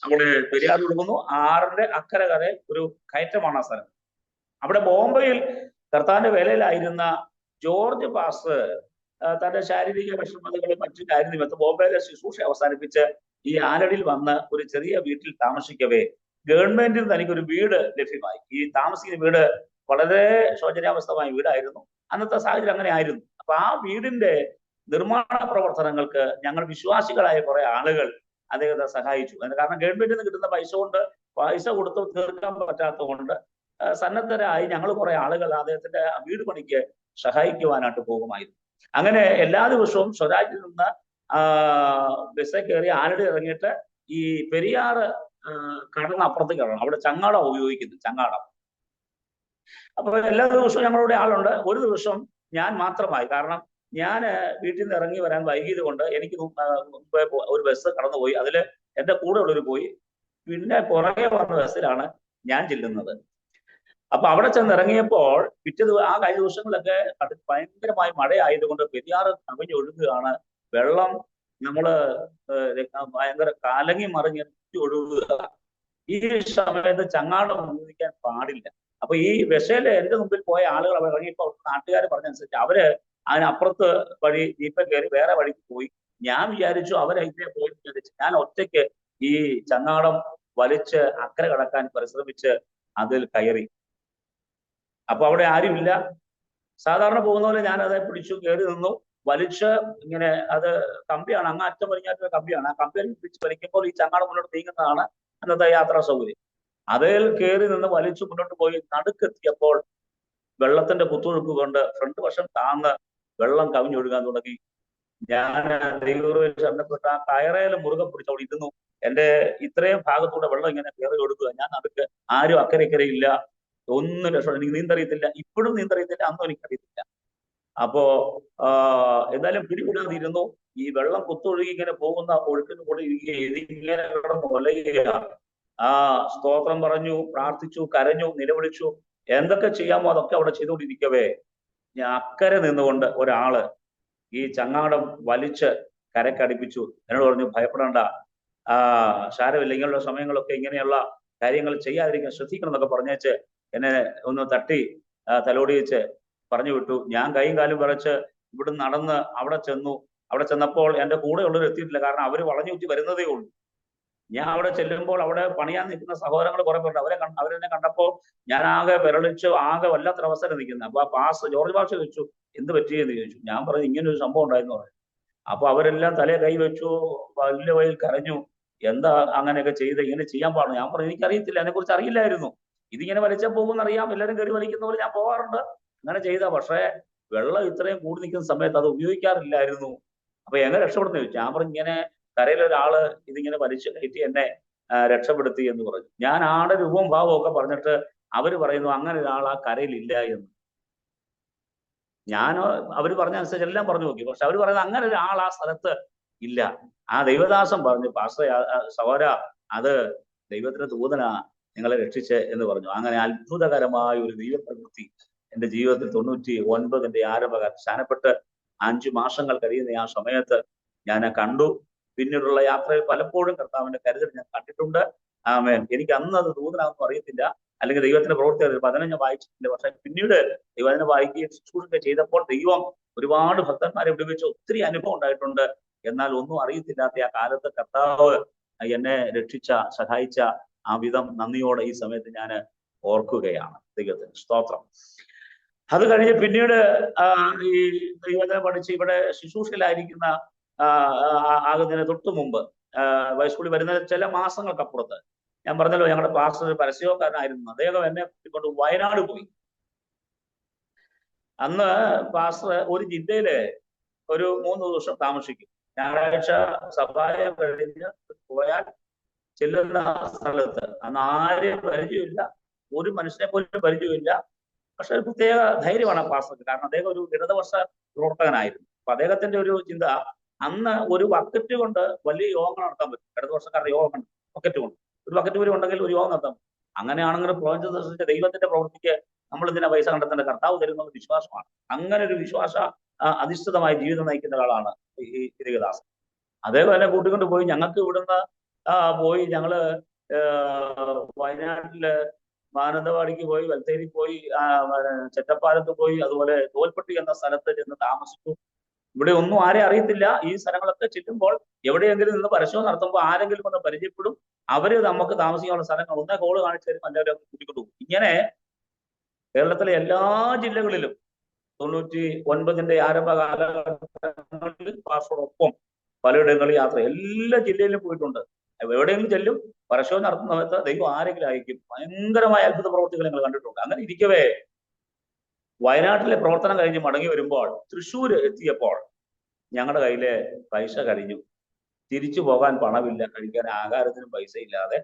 അവിടെ പെരിയാർ ഒഴുകുന്നു, 6ന്റെ അക്കരെ ഒരു കയറ്റമാണ് ആ സ്ഥലം. അവിടെ ബോംബെയിൽ കർത്താവിന്റെ വേലയിലായിരുന്ന ജോർജ് പാസ്റ്റർ തന്റെ ശാരീരിക വിഷമതകളും മറ്റു കാര്യം നിമിത്തം ബോംബെയിലെ ശുശ്രൂഷ അവസാനിപ്പിച്ച് ഈ ആലടിയിൽ വന്ന് ഒരു ചെറിയ വീട്ടിൽ താമസിക്കവേ ഗവൺമെന്റിൽ തനിക്കൊരു വീട് ലഭ്യമായി. ഈ താമസിക്കുന്ന വീട് വളരെ ശോചനീയാവസ്ഥമായ വീടായിരുന്നു. അന്നത്തെ സാഹചര്യം അങ്ങനെ ആയിരുന്നു. അപ്പൊ ആ വീടിന്റെ നിർമ്മാണ പ്രവർത്തനങ്ങൾക്ക് ഞങ്ങൾ വിശ്വാസികളായ കുറെ ആളുകൾ അദ്ദേഹത്തെ സഹായിച്ചു. അതിന് കാരണം ഗവൺമെന്റിൽ നിന്ന് കിട്ടുന്ന പൈസ കൊടുത്ത് തീർക്കാൻ പറ്റാത്തത് കൊണ്ട് സന്നദ്ധരായി ഞങ്ങൾ കുറെ ആളുകൾ അദ്ദേഹത്തിന്റെ വീട് പണിക്ക് സഹായിക്കുവാനായിട്ട് പോകുമായിരുന്നു. അങ്ങനെ എല്ലാ ദിവസവും സ്വരാജിൽ നിന്ന് ബസ്സിൽ കയറി ആലടി ഇറങ്ങിയിട്ട് ഈ പെരിയാറ് കടന്ന് അപ്പുറത്തേക്ക് ഇറങ്ങണം. അവിടെ ചങ്ങാടം ഉപയോഗിക്കുന്നു, ചങ്ങാടം. അപ്പൊ എല്ലാ ദിവസവും ഞങ്ങളുടെ ആളുണ്ട്. ഒരു ദിവസം ഞാൻ മാത്രമായി. കാരണം ഞാൻ വീട്ടിൽ നിന്ന് ഇറങ്ങി വരാൻ വൈകിയത് കൊണ്ട് എനിക്ക് മുമ്പേ ഒരു ബസ് കടന്നുപോയി. അതിൽ എൻ്റെ കൂടെ ഉള്ളവർ പോയി. പിന്നെ പുറകെ വന്ന ബസ്സിലാണ് ഞാൻ ചെല്ലുന്നത്. അപ്പൊ അവിടെ ചെന്ന് ഇറങ്ങിയപ്പോൾ ആ കഴിഞ്ഞ ദിവസങ്ങളിലൊക്കെ ഭയങ്കരമായി മഴയായതുകൊണ്ട് പെരിയാറ് കവിഞ്ഞൊഴുകുകയാണ്. വെള്ളം ഭയങ്കര കലങ്ങി മറിഞ്ഞ് ഒഴുകുക. ഈ സമയത്ത് ചങ്ങാടം ഉപയോഗിക്കാൻ പാടില്ല. അപ്പൊ ഈ ബസ്സില് എന്റെ മുമ്പിൽ പോയ ആളുകൾ അവിടെ ഇറങ്ങിയപ്പോൾ നാട്ടുകാർ പറഞ്ഞനുസരിച്ച് അവര് അതിനപ്പുറത്ത് വഴി ജീപ്പിൽ കയറി വേറെ വഴിക്ക് പോയി. ഞാൻ വിചാരിച്ചു അവരതിനെ പോയി വിചാരിച്ചു. ഞാൻ ഒറ്റയ്ക്ക് ഈ ചങ്ങാടം വലിച്ച് അക്കരെ കടക്കാൻ പരിശ്രമിച്ച് അതിൽ കയറി. അപ്പൊ അവിടെ ആരുമില്ല. സാധാരണ പോകുന്ന പോലെ ഞാൻ അത് പിടിച്ചു കയറി നിന്നു. വലിച്ച് ഇങ്ങനെ അത് കമ്പിയാണ്, അങ്ങറ്റം വലിഞ്ഞാറ്റ കമ്പിയാണ്. ആ കമ്പിയിൽ പിടിച്ച് വലിക്കുമ്പോൾ ഈ ചങ്ങാടം മുന്നോട്ട് നീങ്ങുന്നതാണ് അന്നത്തെ യാത്രാ സൗകര്യം. അതിൽ കയറി നിന്ന് വലിച്ചു മുന്നോട്ട് പോയി നടുക്കെത്തിയപ്പോൾ വെള്ളത്തിന്റെ കുത്തൊഴുക്ക് കൊണ്ട് ഫ്രണ്ട് വശം താന്ന് വെള്ളം കവിഞ്ഞൊഴുകാൻ തുടങ്ങി. ഞാൻ ദൈവത്തിൽ ശരണപ്പെട്ട ആ കയറയിൽ മുറുകെ പിടിച്ച് അവിടെ ഇരുന്നു. എന്റെ ഇത്രയും ഭാഗത്തൂടെ വെള്ളം ഇങ്ങനെ കയറി ഒഴുകുക. ഞാൻ നടുക്ക് ആരും അക്കരയില്ല. ഒന്നും രക്ഷ എനിക്ക് നീന്തറിയത്തില്ല. ഇപ്പോഴും നീന്തറിയത്തില്ല, അന്നും എനിക്കറിയത്തില്ല. അപ്പോ എന്തായാലും പിടികൂടാതിരുന്നു. ഈ വെള്ളം കുത്തൊഴുകി ഇങ്ങനെ പോകുന്ന ഒഴുക്കിന് കൂടെ ഇതിങ്ങനെ കിടന്ന് ഒലയുക. സ്തോത്രം പറഞ്ഞു, പ്രാർത്ഥിച്ചു, കരഞ്ഞു, നിലവിളിച്ചു. എന്തൊക്കെ ചെയ്യാമോ അതൊക്കെ അവിടെ ചെയ്തുകൊണ്ടിരിക്കവേ ഞാൻ അക്കരെ നിന്നുകൊണ്ട് ഒരാള് ഈ ചങ്ങാടം വലിച്ച് കരക്കടിപ്പിച്ചു. എന്നോട് പറഞ്ഞു, ഭയപ്പെടേണ്ട, സാരമില്ല, ഇങ്ങനെയുള്ള സമയങ്ങളൊക്കെ ഇങ്ങനെയുള്ള കാര്യങ്ങൾ ചെയ്യാതിരിക്കാൻ ശ്രദ്ധിക്കണം എന്നൊക്കെ പറഞ്ഞേച്ച് എന്നെ ഒന്ന് തട്ടി തലോടി വെച്ച് പറഞ്ഞു വിട്ടു. ഞാൻ കൈയും കാലും വിറച്ച് ഇവിടെ നടന്ന് അവിടെ ചെന്നു. അവിടെ ചെന്നപ്പോൾ എൻ്റെ കൂടെ ഉള്ളവർ എത്തിയിട്ടില്ല, കാരണം അവര് വളഞ്ഞു ചുറ്റി വരുന്നതേ ഉള്ളൂ. ഞാൻ അവിടെ ചെല്ലുമ്പോൾ അവിടെ പണിയാൻ നിൽക്കുന്ന സഹോദരങ്ങൾ കുറെ പേരുണ്ട്. അവരെന്നെ കണ്ടപ്പോൾ ഞാൻ ആകെ വിരളിച്ച് ആകെ വല്ലാത്തൊരവസരം നിൽക്കുന്നത്. അപ്പൊ ആ ജോർജ് ഭാഷ ചോദിച്ചു, എന്ത് പറ്റിയെന്ന് ചോദിച്ചു. ഞാൻ പറഞ്ഞു, ഇങ്ങനെ ഒരു സംഭവം ഉണ്ടായിരുന്നു പറഞ്ഞു. അപ്പൊ അവരെല്ലാം തലയെ കൈ വെച്ചു, വലിയ വയൽ കരഞ്ഞു. എന്താ അങ്ങനെയൊക്കെ ചെയ്ത്, ഇങ്ങനെ ചെയ്യാൻ പാടില്ല. ഞാൻ പറഞ്ഞു, എനിക്കറിയത്തില്ല, അതിനെ കുറിച്ച് അറിയില്ലായിരുന്നു. ഇതിങ്ങനെ വലിച്ചാൽ പോകുമെന്ന് അറിയാം, എല്ലാവരും കയറി വലിക്കുന്ന പോലെ ഞാൻ പോകാറുണ്ട്, അങ്ങനെ ചെയ്ത. പക്ഷേ വെള്ളം ഇത്രയും കൂടി നിൽക്കുന്ന സമയത്ത് അത് ഉപയോഗിക്കാറില്ലായിരുന്നു. അപ്പൊ എങ്ങനെ രക്ഷപ്പെടുന്നു ചോദിച്ചു. ഞാൻ പറഞ്ഞു, ഇങ്ങനെ കരയിലൊരാള് ഇതിങ്ങനെ വലിച്ചു കയറ്റി എന്നെ രക്ഷപ്പെടുത്തി എന്ന് പറഞ്ഞു. ഞാൻ ആടെ രൂപവും ഭാവവും ഒക്കെ പറഞ്ഞിട്ട് അവര് പറയുന്നു അങ്ങനെ ഒരാൾ ആ കരയിലില്ല എന്ന്. ഞാനോ അവര് പറഞ്ഞ അനുസരിച്ച് എല്ലാം പറഞ്ഞു നോക്കി. പക്ഷെ അവര് പറയുന്നത് അങ്ങനെ ഒരാൾ ആ സ്ഥലത്ത് ഇല്ല. ആ ദൈവദാസൻ പറഞ്ഞു, പാസ്റ്റർ സഹോദര, അത് ദൈവത്തിന്റെ ദൂതനാ നിങ്ങളെ രക്ഷിച്ച് എന്ന് പറഞ്ഞു. അങ്ങനെ അത്ഭുതകരമായ ഒരു ദൈവപ്രവൃത്തി എന്റെ ജീവിതത്തിൽ 99 ആരംഭകാലം സ്ഥാനപ്പെട്ട് 5 മാസങ്ങൾ കഴിയുന്ന ആ സമയത്ത് ഞാൻ കണ്ടു. പിന്നീടുള്ള യാത്രയിൽ പലപ്പോഴും കർത്താവിന്റെ കരുതൽ ഞാൻ കണ്ടിട്ടുണ്ട്. ആമേൻ. എനിക്ക് അന്ന് അത് ദൂതനാണെന്നും അറിയത്തില്ല, അല്ലെങ്കിൽ ദൈവത്തിന്റെ പ്രവൃത്തി 15 വായിച്ചിട്ടില്ല. പക്ഷെ പിന്നീട് ദൈവത്തിനെ വായിക്കുകയും ശുശ്രൂഷ ചെയ്തപ്പോൾ ദൈവം ഒരുപാട് ഭക്തന്മാരെ വിടുവിച്ച ഒത്തിരി അനുഭവം ഉണ്ടായിട്ടുണ്ട്. എന്നാൽ ഒന്നും അറിയത്തില്ലാത്ത ആ കാലത്ത് കർത്താവ് എന്നെ രക്ഷിച്ച, സഹായിച്ച ആ വിധം നന്ദിയോടെ ഈ സമയത്ത് ഞാൻ ഓർക്കുകയാണ്. ദൈവത്തിന് സ്തോത്രം. അത് കഴിഞ്ഞ് പിന്നീട് ഈ ദൈവത്തിനെ പഠിച്ച് ഇവിടെ ശുശ്രൂഷയിലായിരിക്കുന്ന ആകുന്നതിന് തൊട്ട് മുമ്പ് വയസ്സുകൂടി വരുന്ന ചില മാസങ്ങൾക്കപ്പുറത്ത് ഞാൻ പറഞ്ഞല്ലോ, ഞങ്ങളുടെ പാസ്റ്റർ പരസ്യക്കാരനായിരുന്നു. അദ്ദേഹം എന്നെ കൊണ്ട് വയനാട് പോയി. അന്ന് പാസ്റ്റർ ഒരു ജില്ലയില് ഒരു 3 ദിവസം താമസിക്കും. ഞായറാഴ്ച സഭായം കഴിഞ്ഞ് പോയാൽ ചെല്ലുന്ന സ്ഥലത്ത് അന്ന് ആരെയും പരിചയമില്ല, ഒരു മനുഷ്യനെ പോലും പരിചയമില്ല. പക്ഷെ ഒരു പ്രത്യേക ധൈര്യമാണ് ആ പാസ്റ്റർക്ക്. കാരണം അദ്ദേഹം ഒരു ഇടതുപക്ഷ പ്രവർത്തകനായിരുന്നു. അപ്പൊ അദ്ദേഹത്തിന്റെ ഒരു ചിന്ത, അന്ന് ഒരു ബക്കറ്റ് കൊണ്ട് വലിയ യോഗങ്ങൾ നടത്താൻ പറ്റും. ഇടതുപക്ഷക്കാരുടെ യോഗം ബക്കറ്റ് കൊണ്ട് ഒരു ബക്കറ്റ് വരെ ഉണ്ടെങ്കിൽ ഒരു യോഗം നടത്താം. അങ്ങനെയാണെങ്കിൽ പ്രപഞ്ച ദർശിച്ച ദൈവത്തിന്റെ പ്രവൃത്തിക്ക് നമ്മൾ ഇതിനെ പൈസ കണ്ടെത്തേണ്ട, കർത്താവ് തരുന്ന ഒരു വിശ്വാസമാണ്. അങ്ങനെ ഒരു വിശ്വാസ അധിഷ്ഠിതമായ ജീവിതം നയിക്കുന്ന ഒരാളാണ് ഈ ദൈവദാസൻ. അദ്ദേഹം എന്നെ കൂട്ടിക്കൊണ്ട് പോയി. ഞങ്ങൾക്ക് ഇവിടുന്ന് പോയി ഞങ്ങള് വയനാട്ടില് മാനന്തവാടിക്ക് പോയി, വെൽത്തേരി പോയി, ചെറ്റപ്പാലത്ത് പോയി, അതുപോലെ തോൽപ്പെട്ടി എന്ന സ്ഥലത്ത് ചെന്ന് താമസിച്ചു. ഇവിടെ ഒന്നും ആരെ അറിയത്തില്ല. ഈ സ്ഥലങ്ങളൊക്കെ ചെല്ലുമ്പോൾ എവിടെയെങ്കിലും നിന്ന് പരസ്യം നടത്തുമ്പോൾ ആരെങ്കിലും ഒന്ന് പരിചയപ്പെടും. അവര് നമുക്ക് താമസിക്കാനുള്ള സ്ഥലങ്ങൾ ഒന്നേ കോള് കാണിച്ചു തരും, എല്ലാവരും കൂട്ടിക്കൊണ്ടു പോകും. ഇങ്ങനെ കേരളത്തിലെ എല്ലാ ജില്ലകളിലും 99 ആരംഭ കാലഘട്ടങ്ങളിൽ പാസ്റ്ററോടൊപ്പം പലയിടങ്ങളിൽ യാത്ര, എല്ലാ ജില്ലയിലും പോയിട്ടുണ്ട്. എവിടെയെങ്കിലും ചെല്ലും, പരസ്യം നടത്തുന്ന സമയത്ത് ദൈവം ആരെങ്കിലും അയക്കും. ഭയങ്കരമായ അത്ഭുത പ്രവർത്തികൾ നിങ്ങൾ കണ്ടിട്ടുണ്ട്. അങ്ങനെ ഇരിക്കവേ വയനാട്ടിലെ പ്രവർത്തനം കഴിഞ്ഞ് മടങ്ങി വരുമ്പോൾ തൃശ്ശൂർ എത്തിയപ്പോൾ ഞങ്ങളുടെ കയ്യിലെ പൈസ കഴിഞ്ഞു. തിരിച്ചു പോകാൻ പണമില്ല, കഴിക്കാൻ ആഹാരത്തിനും പൈസ ഇല്ലാതെ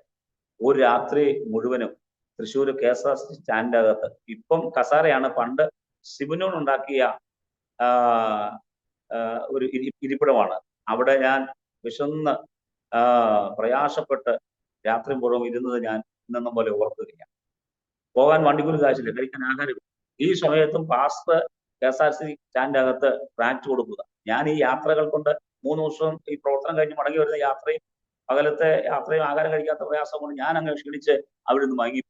ഒരു രാത്രി മുഴുവനും തൃശ്ശൂർ KSRTC സ്റ്റാൻഡിന്റെ അകത്ത്, ഇപ്പം കസാരയാണ്, പണ്ട് സിബിനോൺ ഉണ്ടാക്കിയ ഒരു ഇരിപ്പിടമാണ്. അവിടെ ഞാൻ വിശന്ന് പ്രയാസപ്പെട്ട് രാത്രി മുഴുവൻ ഇരുന്നത് ഞാൻ ഇന്നെന്നും പോലെ ഓർക്കുകയാണ്. പോകാൻ വണ്ടിക്കൂലി കാശില്ല, കഴിക്കാൻ ആഹാരം. ഈ സമയത്തും പാസ്റ്റർ KSRTC സ്റ്റാൻഡിന്റെ അകത്ത് ട്രാക്ട് കൊടുക്കുക. ഞാൻ ഈ യാത്രകൾ കൊണ്ട് 3 ദിവസം ഈ പ്രവർത്തനം കഴിഞ്ഞ് മടങ്ങി വരുന്ന യാത്രയും പകലത്തെ യാത്രയും ആഹാരം കഴിക്കാത്ത പ്രയാസം കൊണ്ട് ഞാൻ അങ്ങ് ക്ഷീണിച്ച് അവിടെ നിന്ന് മയങ്ങി.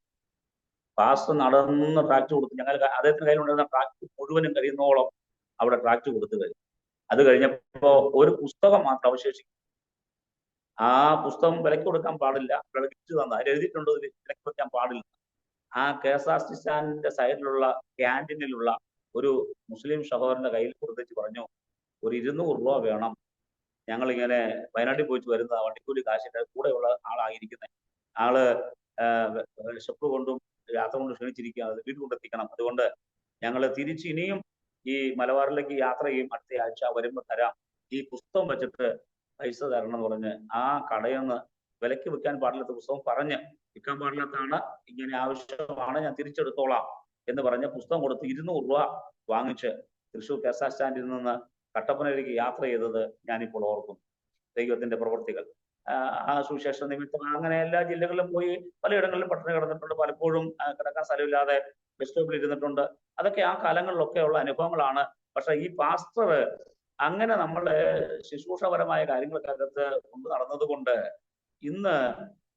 പാസ്റ്റർ നടന്ന് ട്രാക്ട് കൊടുത്തു. ഞങ്ങൾ അദ്ദേഹത്തിന്റെ കയ്യിലുണ്ടായിരുന്ന ട്രാക്ട് മുഴുവനും കഴിയുന്നോളം അവിടെ ട്രാക്ട് കൊടുത്തു കഴിഞ്ഞു. അത് കഴിഞ്ഞപ്പോ ഒരു പുസ്തകം മാത്രം അവശേഷിക്കും. ആ പുസ്തകം വിലക്ക് കൊടുക്കാൻ പാടില്ല, വിലക്ക് തന്ന അതിൽ എഴുതിയിട്ടുണ്ട് വിലക്ക് വെക്കാൻ പാടില്ല. ആ KSRTC സ്റ്റാൻഡിന്റെ സൈഡിലുള്ള ക്യാൻറ്റീനിലുള്ള ഒരു മുസ്ലിം സഹോദരന്റെ കയ്യിൽ കൊടുത്തിട്ട് പറഞ്ഞു, ഒരു 200 രൂപ വേണം, ഞങ്ങളിങ്ങനെ വയനാട്ടിൽ പോയിട്ട് വരുന്ന വണ്ടിക്കൂലി കാശിന്റെ കൂടെയുള്ള ആളായിരിക്കുന്നത്. ആള് വിശപ്പ് കൊണ്ടും യാത്ര കൊണ്ട് ക്ഷണിച്ചിരിക്കുക, അത് വീട്ടിൽ കൊണ്ടെത്തിക്കണം. അതുകൊണ്ട് ഞങ്ങൾ തിരിച്ച് ഇനിയും ഈ മലബാറിലേക്ക് യാത്ര ചെയ്യും, അടുത്ത ആഴ്ച വരുമ്പോൾ തരാം, ഈ പുസ്തകം വെച്ചിട്ട് പൈസ തരണം എന്ന് പറഞ്ഞ് ആ കടയിൽ നിന്ന് വിലക്ക് വിൽക്കാൻ പാടില്ലാത്ത പുസ്തകം പറഞ്ഞ്, വിൽക്കാൻ പാടില്ലാത്തതാണ്, ഇങ്ങനെ ആവശ്യമാണ്, ഞാൻ തിരിച്ചെടുത്തോളാം എന്ന് പറഞ്ഞ് പുസ്തകം കൊടുത്ത് 200 രൂപ വാങ്ങിച്ച് തൃശ്ശൂർ KSRTC സ്റ്റാൻഡിൽ നിന്ന് കട്ടപ്പനയിലേക്ക് യാത്ര ചെയ്തത് ഞാനിപ്പോൾ ഓർക്കുന്നു. ദൈവത്തിന്റെ പ്രവൃത്തികൾ. ആ സുവിശേഷ നിമിത്തം അങ്ങനെ എല്ലാ ജില്ലകളിലും പോയി പലയിടങ്ങളിലും പട്ടിണി കിടന്നിട്ടുണ്ട്. പലപ്പോഴും കിടക്കാൻ സ്ഥലമില്ലാതെ ബസ് സ്റ്റോപ്പിൽ ഇരുന്നിട്ടുണ്ട്. അതൊക്കെ ആ കാലങ്ങളിലൊക്കെ ഉള്ള അനുഭവങ്ങളാണ്. പക്ഷെ ഈ പാസ്റ്റർ അങ്ങനെ നമ്മളെ ശുശ്രൂഷപരമായ കാര്യങ്ങൾക്കകത്ത് കൊണ്ടു നടന്നത് കൊണ്ട് ഇന്ന്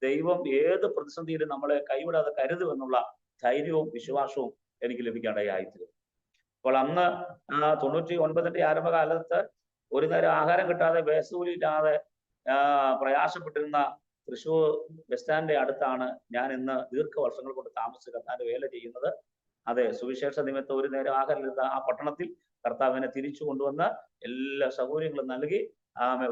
ദൈവം ഏത് പ്രതിസന്ധിയിലും നമ്മളെ കൈവിടാതെ കരുതുമെന്നുള്ള ധൈര്യവും വിശ്വാസവും എനിക്ക് ലഭിക്കാനിടയായിത്തീരും. അപ്പോൾ അന്ന് 99-ന്റെ ആരംഭകാലത്ത് ഒരു നേരം ആഹാരം കിട്ടാതെ ബേസൂലില്ലാതെ പ്രയാസപ്പെട്ടിരുന്ന തൃശ്ശൂർ ബസ് സ്റ്റാൻഡിന്റെ അടുത്താണ് ഞാൻ ഇന്ന് ദീർഘവർഷങ്ങൾ കൊണ്ട് താമസിച്ച് കർത്താവിന്റെ വേല ചെയ്യുന്നത്. അതെ, സുവിശേഷ നിമിത്തം ഒരു നേരം ആഹാരം ഇല്ലാത്ത ആ പട്ടണത്തിൽ കർത്താവിനെ തിരിച്ചു കൊണ്ടുവന്ന് എല്ലാ സൗകര്യങ്ങളും നൽകി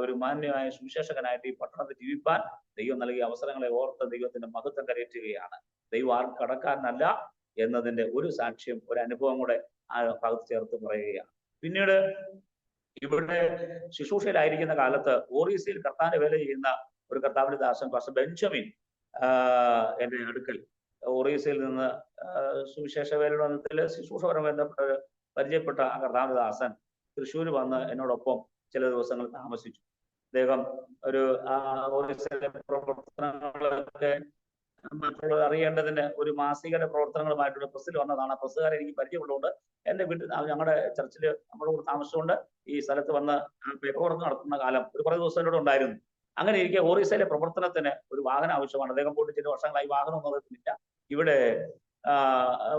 ഒരു മാന്യമായ സുവിശേഷകനായിട്ട് ഈ പട്ടണത്തിൽ ജീവിപ്പാൻ ദൈവം നൽകിയ അവസരങ്ങളെ ഓർത്ത് ദൈവത്തിന്റെ മഹത്വം കരയറ്റുകയാണ്. ദൈവം ആർക്കും കടക്കാരനല്ല എന്നതിന്റെ ഒരു സാക്ഷ്യം, ഒരു അനുഭവം കൂടെ ആ ഭാഗത്ത് ചേർത്ത് പറയുകയാണ്. പിന്നീട് ഇവിടെ ശുശ്രൂഷയിലായിരിക്കുന്ന കാലത്ത് ഓറീസയിൽ കർത്താവിന്റെ വേല ചെയ്യുന്ന ഒരു കർത്താവിന്റെ ദാസൻ പാസ്റ്റർ ബെഞ്ചമിൻ എന്റെ അടുക്കൽ ഓറീസയിൽ നിന്ന് സുവിശേഷ വേലയുടെ ശുശ്രൂഷപരമായി ബന്ധപ്പെട്ട് പരിചയപ്പെട്ട ആ കർത്താവിന്റെ ദാസൻ തൃശ്ശൂർ വന്ന് എന്നോടൊപ്പം ചില ദിവസങ്ങൾ താമസിച്ചു. അദ്ദേഹം ഒരു ഓറീസയിലെ പ്രവർത്തനങ്ങളൊക്കെ മറ്റുള്ളവർ അറിയേണ്ടതിന് ഒരു മാസികയുടെ പ്രവർത്തനങ്ങളുമായിട്ടുള്ള പ്രസ്സിൽ വന്നതാണ്. ആ പ്രസ്സുകാരെ എനിക്ക് പരിചയമുള്ളതുകൊണ്ട് എന്റെ വീട്ടിൽ ഞങ്ങളുടെ ചർച്ചിൽ നമ്മുടെ കൂടെ താമസിച്ചുകൊണ്ട് ഈ സ്ഥലത്ത് വന്ന് പേപ്പർ വർക്ക് നടത്തുന്ന കാലം ഒരു കുറേ ദിവസം എന്നോട് ഉണ്ടായിരുന്നു. അങ്ങനെ ഇരിക്കെ ഓറീസയിലെ പ്രവർത്തനത്തിന് ഒരു വാഹനം ആവശ്യമാണ്. അദ്ദേഹം പോയിട്ട് ചില വർഷങ്ങളായി വാഹനം ഒന്നും അറിയത്തില്ല. ഇവിടെ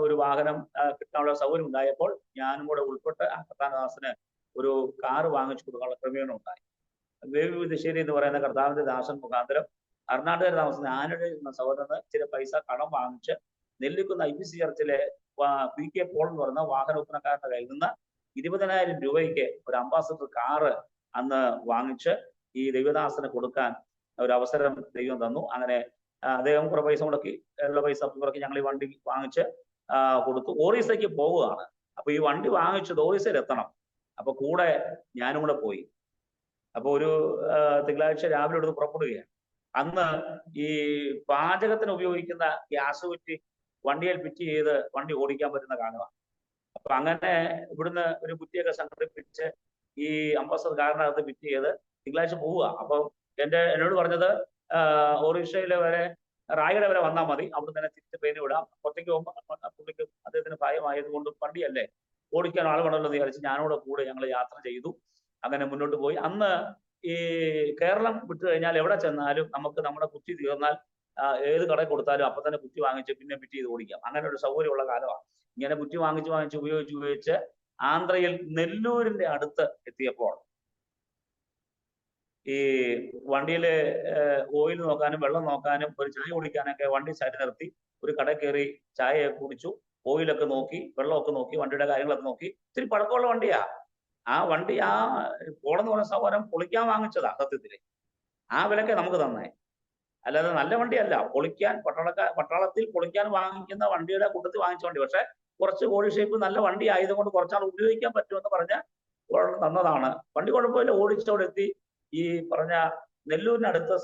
ഒരു വാഹനം കിട്ടാനുള്ള സൗകര്യം ഉണ്ടായപ്പോൾ ഞാനും കൂടെ ഉൾപ്പെട്ട് ആ കർത്താവിന്റെ ഒരു കാറ് വാങ്ങിച്ചു കൊടുക്കാനുള്ള ക്രമീകരണം ഉണ്ടായി. ബേബി വിദ്യശ്ശേരി എന്ന് പറയുന്ന കർത്താവിന്റെ ദാസൻ മുഖാന്തരം കർണാടകയിൽ താമസിക്കുന്ന ആനയുടെ എന്ന സഹോദരന് ചില പൈസ കടം വാങ്ങിച്ച് നെല്ലിക്കുന്ന IPC ചർച്ചിലെ PK പോൾ എന്ന് പറയുന്ന വാഹന വിൽപ്പനക്കാരന്റെ കയ്യിൽ നിന്ന് 20,000 രൂപയ്ക്ക് ഒരു അംബാസഡർ കാറ് അന്ന് വാങ്ങിച്ച് ഈ ദൈവദാസന് കൊടുക്കാൻ ഒരു അവസരം ദൈവം തന്നു. അങ്ങനെ അദ്ദേഹം കുറെ പൈസ മുടക്കി, ഉള്ള പൈസ മുടക്കി ഞങ്ങൾ ഈ വണ്ടി വാങ്ങിച്ച് കൊടുത്തു. ഓറീസയ്ക്ക് പോവുകയാണ്. അപ്പൊ ഈ വണ്ടി വാങ്ങിച്ചത് ഓറീസയിൽ എത്തണം. അപ്പൊ കൂടെ ഞാനും കൂടെ പോയി. അപ്പൊ ഒരു തിങ്കളാഴ്ച രാവിലെ എടുത്ത് പുറപ്പെടുകയാണ്. അന്ന് ഈ പാചകത്തിന് ഉപയോഗിക്കുന്ന ഗ്യാസ് കുറ്റി വണ്ടിയിൽ ഫിറ്റ് ചെയ്ത് വണ്ടി ഓടിക്കാൻ പറ്റുന്ന കാലമാണ്. അപ്പൊ അങ്ങനെ ഇവിടുന്ന് ഒരു കുറ്റിയൊക്കെ സംഘടിപ്പിച്ച് ഈ അംബാസഡർ കാറിനകത്ത് ഫിറ്റ് ചെയ്ത് തിങ്കളാഴ്ച പോവുക. അപ്പൊ എന്നോട് പറഞ്ഞത് ഓറീസയിലെ വരെ റായ്ഗഡ് വരെ വന്നാൽ മതി, അവിടെ തന്നെ തിരിച്ച് ട്രെയിൻ വിടാം. പുറത്തേക്ക് പോകുമ്പോൾ പുള്ളിക്ക് അദ്ദേഹത്തിന് ഭയമായതുകൊണ്ട് വണ്ടിയല്ലേ ഓടിക്കാൻ ആൾ വേണമല്ലോ എന്ന് വിചാരിച്ച് ഞാനോട് കൂടെ ഞങ്ങൾ യാത്ര ചെയ്തു. അങ്ങനെ മുന്നോട്ട് പോയി. അന്ന് ഈ കേരളം വിട്ടു കഴിഞ്ഞാൽ എവിടെ ചെന്നാലും നമുക്ക് നമ്മുടെ കുറ്റി തീർന്നാൽ ഏത് കടയിൽ കൊടുത്താലും അപ്പൊ തന്നെ കുറ്റി വാങ്ങിച്ച് പിന്നെ ഫിറ്റ് ചെയ്ത് ഓടിക്കാം. അങ്ങനെ ഒരു സൗകര്യമുള്ള കാലമാണ്. ഇങ്ങനെ കുറ്റി വാങ്ങിച്ച് ഉപയോഗിച്ച് ആന്ധ്രയിൽ നെല്ലൂരിന്റെ അടുത്ത് എത്തിയപ്പോൾ ഈ വണ്ടിയില് ഓയിൽ നോക്കാനും വെള്ളം നോക്കാനും ഒരു ചായ കുടിക്കാനൊക്കെ വണ്ടി സൈഡ് നിർത്തി ഒരു കടയിൽ കയറി ചായ കുടിച്ചു, ഓയിലൊക്കെ നോക്കി, വെള്ളമൊക്കെ നോക്കി, വണ്ടിയുടെ കാര്യങ്ങളൊക്കെ നോക്കി. ഇത്തിരി പഴക്കമുള്ള വണ്ടിയാ. ആ വണ്ടി പോളെന്ന് പറഞ്ഞ സഹോദരൻ പൊളിക്കാൻ വാങ്ങിച്ചതാ. സത്യത്തില് ആ വിലക്കെ നമുക്ക് തന്നേ, അല്ലാതെ നല്ല വണ്ടിയല്ല. പൊളിക്കാൻ പട്ടാളത്തിൽ പൊളിക്കാൻ വാങ്ങിക്കുന്ന വണ്ടിയുടെ കൂട്ടത്തിൽ വാങ്ങിച്ച വണ്ടി. പക്ഷെ കുറച്ച് ബോഡി ഷേപ്പ് നല്ല വണ്ടി ആയതുകൊണ്ട് കുറച്ചാൾ ഉപയോഗിക്കാൻ പറ്റുമെന്ന് പറഞ്ഞ് തന്നതാണ്. വണ്ടി കുഴപ്പമില്ല, ഓടിച്ചവിടെ എത്തി. ഈ പറഞ്ഞ നെല്ലൂരിനടുത്ത്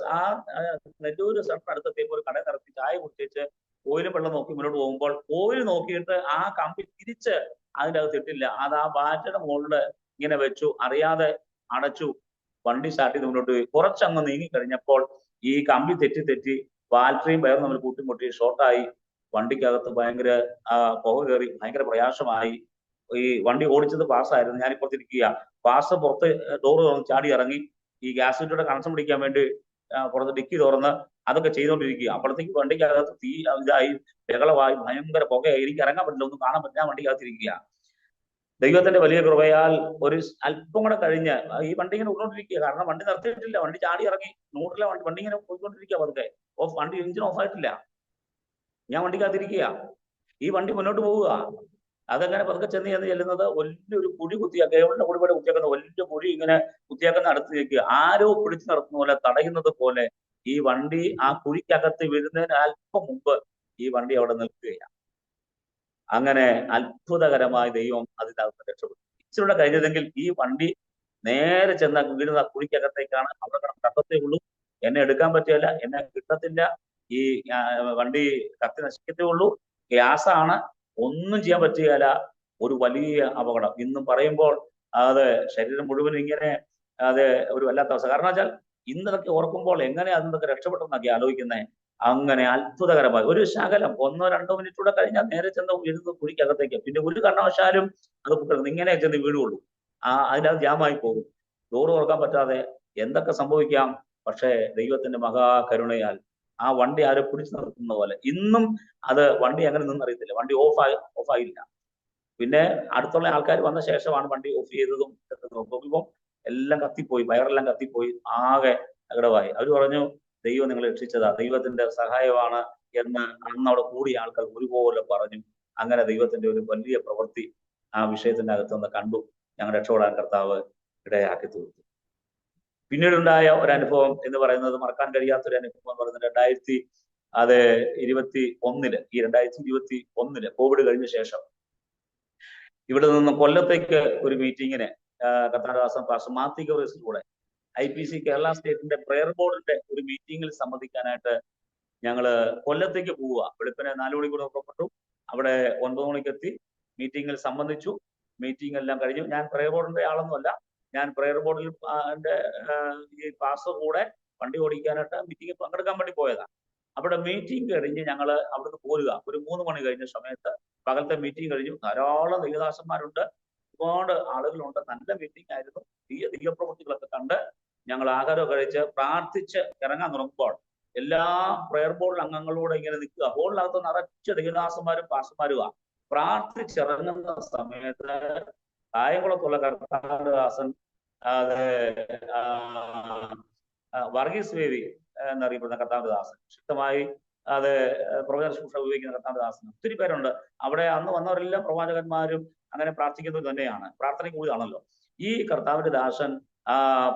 നെല്ലൂര് സ്ഥലത്തിനടുത്തെത്തിയപ്പോൾ ഒരു കടയിൽ നിർത്തി ചായ കുടിച്ചേച്ച് ഓയിലും വെള്ളം നോക്കി മുന്നോട്ട് പോകുമ്പോൾ ഓയിൽ നോക്കിയിട്ട് ആ കമ്പി തിരിച്ച് അതിൻ്റെ അകത്ത് ഇട്ടില്ല. അത് ആ ബാറ്റയുടെ മുകളിൽ ഇങ്ങനെ വെച്ചു, അറിയാതെ അടച്ചു. വണ്ടി സ്റ്റാർട്ട് ചെയ്ത് മുന്നോട്ട് പോയി. കുറച്ചങ്ങ് നീങ്ങി കഴിഞ്ഞപ്പോൾ ഈ കമ്പി തെറ്റി ബാറ്ററിയും വയറും തമ്മിൽ കൂട്ടിമുട്ടി ഷോർട്ടായി. വണ്ടിക്കകത്ത് ഭയങ്കര പുക കയറി, ഭയങ്കര പ്രയാസമായി. ഈ വണ്ടി ഓടിച്ചത് പാസ്സായിരുന്നു. ഞാനിപ്പുറത്തിരിക്കുക. പാസ് പുറത്ത് ഡോറ് തുറന്ന് ചാടി ഇറങ്ങി ഈ ഗ്യാസ് കുറ്റിയുടെ കണക്ഷൻ പിടിക്കാൻ വേണ്ടി പുറത്ത് ഡിക്കി തുറന്ന് അതൊക്കെ ചെയ്തുകൊണ്ടിരിക്കുക. അപ്പോഴത്തേക്ക് വണ്ടിക്കകത്ത് തീ ഇതായി ബഹളമായി, ഭയങ്കര പുകയായി. എനിക്ക് ഇറങ്ങാൻ പറ്റില്ല, ഒന്നും കാണാൻ പറ്റില്ല. വണ്ടിക്കകത്തിരിക്കുക. ദൈവത്തിന്റെ വലിയ കൃപയാൽ ഒരു അല്പം കൂടെ കഴിഞ്ഞ് ഈ വണ്ടി ഇങ്ങനെ ഉള്ളോണ്ടിരിക്കുക. കാരണം വണ്ടി നിർത്തിയിട്ടില്ല, വണ്ടി ചാടി ഇറങ്ങി നൂറിലെ വണ്ടി ഇങ്ങനെ പോയിക്കൊണ്ടിരിക്കുക. പതുക്കെ വണ്ടി എഞ്ചിൻ ഓഫ് ആയിട്ടില്ല. ഞാൻ വണ്ടിക്കകത്തിരിക്കുക. ഈ വണ്ടി മുന്നോട്ട് പോവുക. അതങ്ങനെ പതുക്കെ ചെല്ലുന്നത് വലിയൊരു കുഴി കേബിളിന്റെ കുടി പോലെ കുത്തിയാക്കുന്ന വലിയ കുഴി ഇങ്ങനെ കുത്തിയാക്കുന്ന അടുത്ത് നിൽക്കുക. ആരോ പിടിച്ചു നിർത്തുന്ന പോലെ, തടയുന്നത് പോലെ ഈ വണ്ടി ആ കുഴിക്കകത്ത് വീഴുന്നതിന് അല്പം മുമ്പ് ഈ വണ്ടി അവിടെ നിൽക്കുകയാണ്. അങ്ങനെ അത്ഭുതകരമായി ദൈവം അതിനകത്ത് രക്ഷപ്പെട്ടു. ഇച്ചിലൂടെ കഴിഞ്ഞതെങ്കിൽ ഈ വണ്ടി നേരെ ചെന്ന വീഴുന്ന കുഴിക്കകത്തേക്കാണ്. അവിടെ കത്തത്തേ ഉള്ളൂ. എന്നെ എടുക്കാൻ പറ്റില്ല, എന്നെ കിട്ടത്തില്ല. ഈ വണ്ടി കത്തി നശിക്കത്തേ ഉള്ളൂ. ഗ്യാസാണ്, ഒന്നും ചെയ്യാൻ പറ്റുകയില്ല. ഒരു വലിയ അപകടം. ഇന്നും പറയുമ്പോൾ അത് ശരീരം മുഴുവൻ ഇങ്ങനെ അത് ഒരു വല്ലാത്ത അവസ്ഥ. കാരണം വെച്ചാൽ ഇന്നതൊക്കെ ഓർക്കുമ്പോൾ എങ്ങനെ അതിന്നൊക്കെ രക്ഷപ്പെട്ടെന്നൊക്കെ ആലോചിക്കുന്നത്. അങ്ങനെ അത്ഭുതകരമായി ഒരു ശകലം 1-2 മിനിറ്റ് കൂടെ കഴിഞ്ഞാൽ നേരെ ചെന്ന് ഇരുന്ന് കുഴിക്കകത്തേക്ക്. പിന്നെ ഒരു കാരണവശാലും അത് പൊട്ടരുത്. ഇങ്ങനെ ചെന്ന് വീഴുള്ളൂ. അതിനകത്ത് ജാമായി പോകും. ഡോറ് തുറക്കാൻ പറ്റാതെ എന്തൊക്കെ സംഭവിക്കാം. പക്ഷേ ദൈവത്തിന്റെ മഹാകരുണയാൽ ആ വണ്ടി ആരോ പിടിച്ചു നിർത്തുന്ന പോലെ ഇന്നും അത് വണ്ടി അങ്ങനെ നിന്നറിയത്തില്ല. വണ്ടി ഓഫായില്ല. പിന്നെ അടുത്തുള്ള ആൾക്കാർ വന്ന ശേഷമാണ് വണ്ടി ഓഫ് ചെയ്തതും നോക്കുമ്പോൾ എല്ലാം കത്തിപ്പോയി, വയറെല്ലാം കത്തിപ്പോയി, ആകെ അകടമായി. അവർ പറഞ്ഞു ദൈവം നിങ്ങളെ രക്ഷിച്ചതാ, ദൈവത്തിന്റെ സഹായമാണ് എന്ന് അന്ന് അവിടെ കൂടിയ ആൾക്കാർ ഒരുപോലെ പറഞ്ഞു. അങ്ങനെ ദൈവത്തിന്റെ ഒരു വലിയ പ്രവൃത്തി ആ വിഷയത്തിന്റെ അകത്തുനിന്ന് കണ്ടു. ഞങ്ങൾ രക്ഷപ്പെടാൻ കർത്താവ് ഇടയാക്കി തീർത്തു. പിന്നീടുണ്ടായ ഒരു അനുഭവം എന്ന് പറയുന്നത് മറക്കാൻ കഴിയാത്തൊരു അനുഭവം എന്ന് പറയുന്നത് 2021 കോവിഡ് കഴിഞ്ഞ ശേഷം ഇവിടെ നിന്ന് കൊല്ലത്തേക്ക് ഒരു മീറ്റിങ്ങിന് കർത്താരദാസൻ പാസ്റ്റർ മാത്യു ഗവർഗീസിന്റെ കൂടെ IPC കേരള സ്റ്റേറ്റിന്റെ പ്രെയർ ബോർഡിന്റെ ഒരു മീറ്റിംഗിൽ സംബന്ധിക്കാനായിട്ട് ഞങ്ങള് കൊല്ലത്തേക്ക് പോവുക. വെളുപ്പിനെ 4 മണിക്കൂർ പുറപ്പെട്ടു. അവിടെ 9 മണിക്ക് എത്തി. മീറ്റിംഗിൽ സംബന്ധിച്ചു. മീറ്റിംഗ് എല്ലാം കഴിഞ്ഞു. ഞാൻ പ്രെയർ ബോർഡിന്റെ ആളൊന്നുമല്ല. ഞാൻ പ്രെയർ ബോർഡിൽ ഈ പാസ്റ്റർ കൂടെ വണ്ടി ഓടിക്കാനായിട്ട് മീറ്റിംഗിൽ പങ്കെടുക്കാൻ വേണ്ടി പോയതാണ്. അവിടെ മീറ്റിംഗ് കഴിഞ്ഞ് ഞങ്ങൾ അവിടുന്ന് പോരുക. ഒരു 3 മണി കഴിഞ്ഞ സമയത്ത് പകലത്തെ മീറ്റിംഗ് കഴിഞ്ഞു. ധാരാളം ദൈവദാസന്മാരുണ്ട്, ഒരുപാട് ആളുകളുണ്ട്. നല്ല മീറ്റിംഗ് ആയിരുന്നു. ദൈവപ്രവൃത്തികളൊക്കെ കണ്ട് ഞങ്ങൾ ആഹാരം കഴിച്ച് പ്രാർത്ഥിച്ച് ഇറങ്ങാൻ തുടങ്ങുമ്പോൾ എല്ലാ പ്രെയർ ബോർഡിൽ അംഗങ്ങളോട് ഇങ്ങനെ നിൽക്കുക. ബോർഡിനകത്ത് നിറച്ച് ദൈവദാസന്മാരും പാസ്റ്റർമാരുമാ. പ്രാർത്ഥിച്ചിറങ്ങുന്ന സമയത്ത് കായംകുളത്തുള്ള കർത്താരദാസൻ വർഗീസ് വേദി എന്നറിയപ്പെടുന്ന കർത്താരദാസൻ, ശക്തമായി പ്രവചന ശുശ്രൂഷ ഉപയോഗിക്കുന്ന കർത്താരദാസൻ, ഒത്തിരി പേരുണ്ട് അവിടെ. അന്ന് വന്നവരെല്ലാം പ്രവാചകന്മാരും അങ്ങനെ പ്രാർത്ഥിക്കുന്നത് തന്നെയാണ്. പ്രാർത്ഥന കൂടിയാണല്ലോ. ഈ കർത്താവിന്റെ ദാസൻ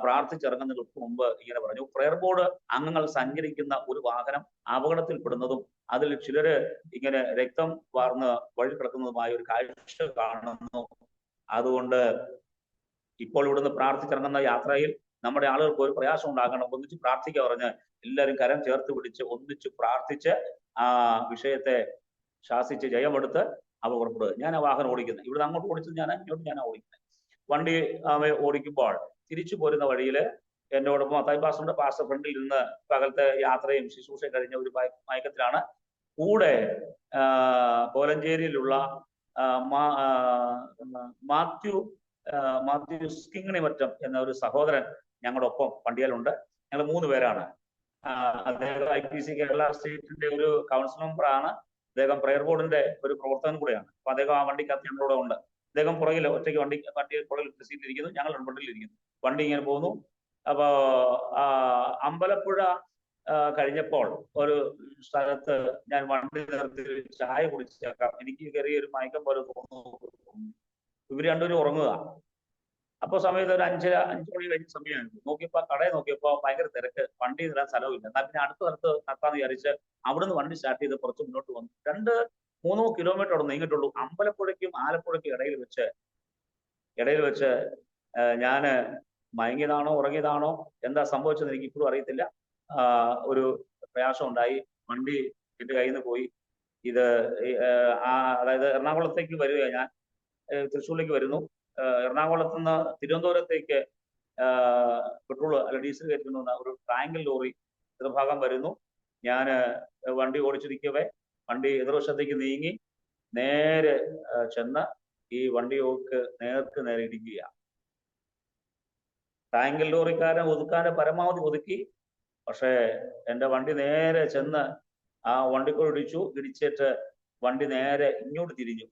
പ്രാർത്ഥിച്ചിറങ്ങുന്നതിന് മുമ്പ് ഇങ്ങനെ പറഞ്ഞു, പ്രെയർ ബോർഡ് അംഗങ്ങൾ സഞ്ചരിക്കുന്ന ഒരു വാഹനം അപകടത്തിൽപ്പെടുന്നതും അതിൽ ചിലര് ഇങ്ങനെ രക്തം വാർന്ന് വഴി കിടക്കുന്നതുമായ ഒരു കാഴ്ച കാണുന്നു. അതുകൊണ്ട് ഇപ്പോൾ ഇവിടുന്ന് പ്രാർത്ഥിച്ചിറങ്ങുന്ന യാത്രയിൽ നമ്മുടെ ആളുകൾക്ക് ഒരു പ്രയാസം ഉണ്ടാകണം, ഒന്നിച്ച് പ്രാർത്ഥിക്കുക പറഞ്ഞ് എല്ലാവരും കരം ചേർത്ത് പിടിച്ച് ഒന്നിച്ച് പ്രാർത്ഥിച്ച് ആ വിഷയത്തെ ശാസിച്ച് ജയമെടുത്ത് അവ പുറപ്പെടുക. ഞാൻ ആ വാഹനം ഓടിക്കുന്നത്, ഇവിടുന്ന് അങ്ങോട്ട് ഓടിച്ചത് ഞാനാ ഓടിക്കുന്നത്. വണ്ടി ഓടിക്കുമ്പോൾ തിരിച്ചു പോരുന്ന വഴിയിൽ എന്നോടൊപ്പം മത്തായി പാസ്റ്റർ ഫ്രണ്ടിൽ നിന്ന് പകലത്തെ യാത്രയും ശുശ്രൂഷയും കഴിഞ്ഞ ഒരു മയക്കത്തിലാണ്. കൂടെ കോലഞ്ചേരിയിലുള്ള മാത്യു സ്കിങ്ങിണിമറ്റം എന്ന ഒരു സഹോദരൻ ഞങ്ങളുടെ ഒപ്പം വണ്ടിയിലുണ്ട്. ഞങ്ങൾ 3 പേരാണ്. അദ്ദേഹം IPC കേരള സ്റ്റേറ്റിന്റെ ഒരു കൗൺസിൽ മെമ്പറാണ്. അദ്ദേഹം പ്രെയർ ബോർഡിന്റെ ഒരു പ്രവർത്തകൻ കൂടെയാണ്. അപ്പൊ അദ്ദേഹം ആ വണ്ടിക്കകത്ത് ഞങ്ങളോട് ഉണ്ട്. അദ്ദേഹം പുറകിൽ ഒറ്റയ്ക്ക് വണ്ടി പുറകിൽ സീറ്റിലിരിക്കുന്നു, ഞങ്ങൾ ഫ്രണ്ടിലിരിക്കുന്നു. വണ്ടി ഇങ്ങനെ പോകുന്നു. അപ്പോ അമ്പലപ്പുഴ കഴിഞ്ഞപ്പോൾ ഒരു സ്ഥലത്ത് ഞാൻ വണ്ടി നിർത്തി ചായ കുടിച്ചേക്കാം, എനിക്ക് ചെറിയൊരു മയക്കം പോലെ തോന്നുന്നു. ഇവര് രണ്ടുപേരും ഉറങ്ങുക. അപ്പൊ സമയത്ത് ഒരു 5 മണി കഴിഞ്ഞ സമയമായിരുന്നു. നോക്കിയപ്പോ കടയിൽ നോക്കിയപ്പോ ഭയങ്കര തിരക്ക്, വണ്ടി നിടാൻ സ്ഥലമില്ല. എന്നാൽ പിന്നെ അടുത്ത സ്ഥലത്ത് നടത്താന്ന് വിചാരിച്ച് അവിടുന്ന് വണ്ടി സ്റ്റാർട്ട് ചെയ്ത് കുറച്ച് മുന്നോട്ട് വന്നു. 2-3 കിലോമീറ്റർ അവിടെ നീങ്ങിട്ടുള്ളൂ. അമ്പലപ്പുഴയ്ക്കും ആലപ്പുഴയ്ക്കും ഇടയിൽ വെച്ച് ഞാന് മയങ്ങിയതാണോ ഉറങ്ങിയതാണോ എന്താ സംഭവിച്ചതെന്ന് എനിക്ക് ഇപ്പോഴും അറിയത്തില്ല. ഒരു പ്രയാസം ഉണ്ടായി. വണ്ടി എന്റെ കയ്യിൽ നിന്ന് പോയി. ഇത് അതായത് എറണാകുളത്തേക്ക് വരിക, ഞാൻ തൃശ്ശൂരിലേക്ക് വരുന്നു. എറണാകുളത്ത് നിന്ന് തിരുവനന്തപുരത്തേക്ക് പെട്രോൾ അല്ല ഡീസൽ കയറ്റുന്ന ഒരു ട്രയാങ്കിൾ ലോറി എതിർഭാഗം വരുന്നു. ഞാൻ വണ്ടി ഓടിച്ചിരിക്കവേ വണ്ടി എതിർവശത്തേക്ക് നീങ്ങി നേരെ ചെന്ന് ഈ വണ്ടിയോക്ക് നേരെ ഇടിക്കുക. ട്രയാങ്കിൾ ലോറിക്കാരൻ ഒതുക്കാനെ പരമാവധി ഒതുക്കി. പക്ഷേ എൻ്റെ വണ്ടി നേരെ ചെന്ന് ആ വണ്ടിക്കോട് ഇടിച്ചിട്ട് വണ്ടി നേരെ ഇങ്ങോട്ട് തിരിഞ്ഞു.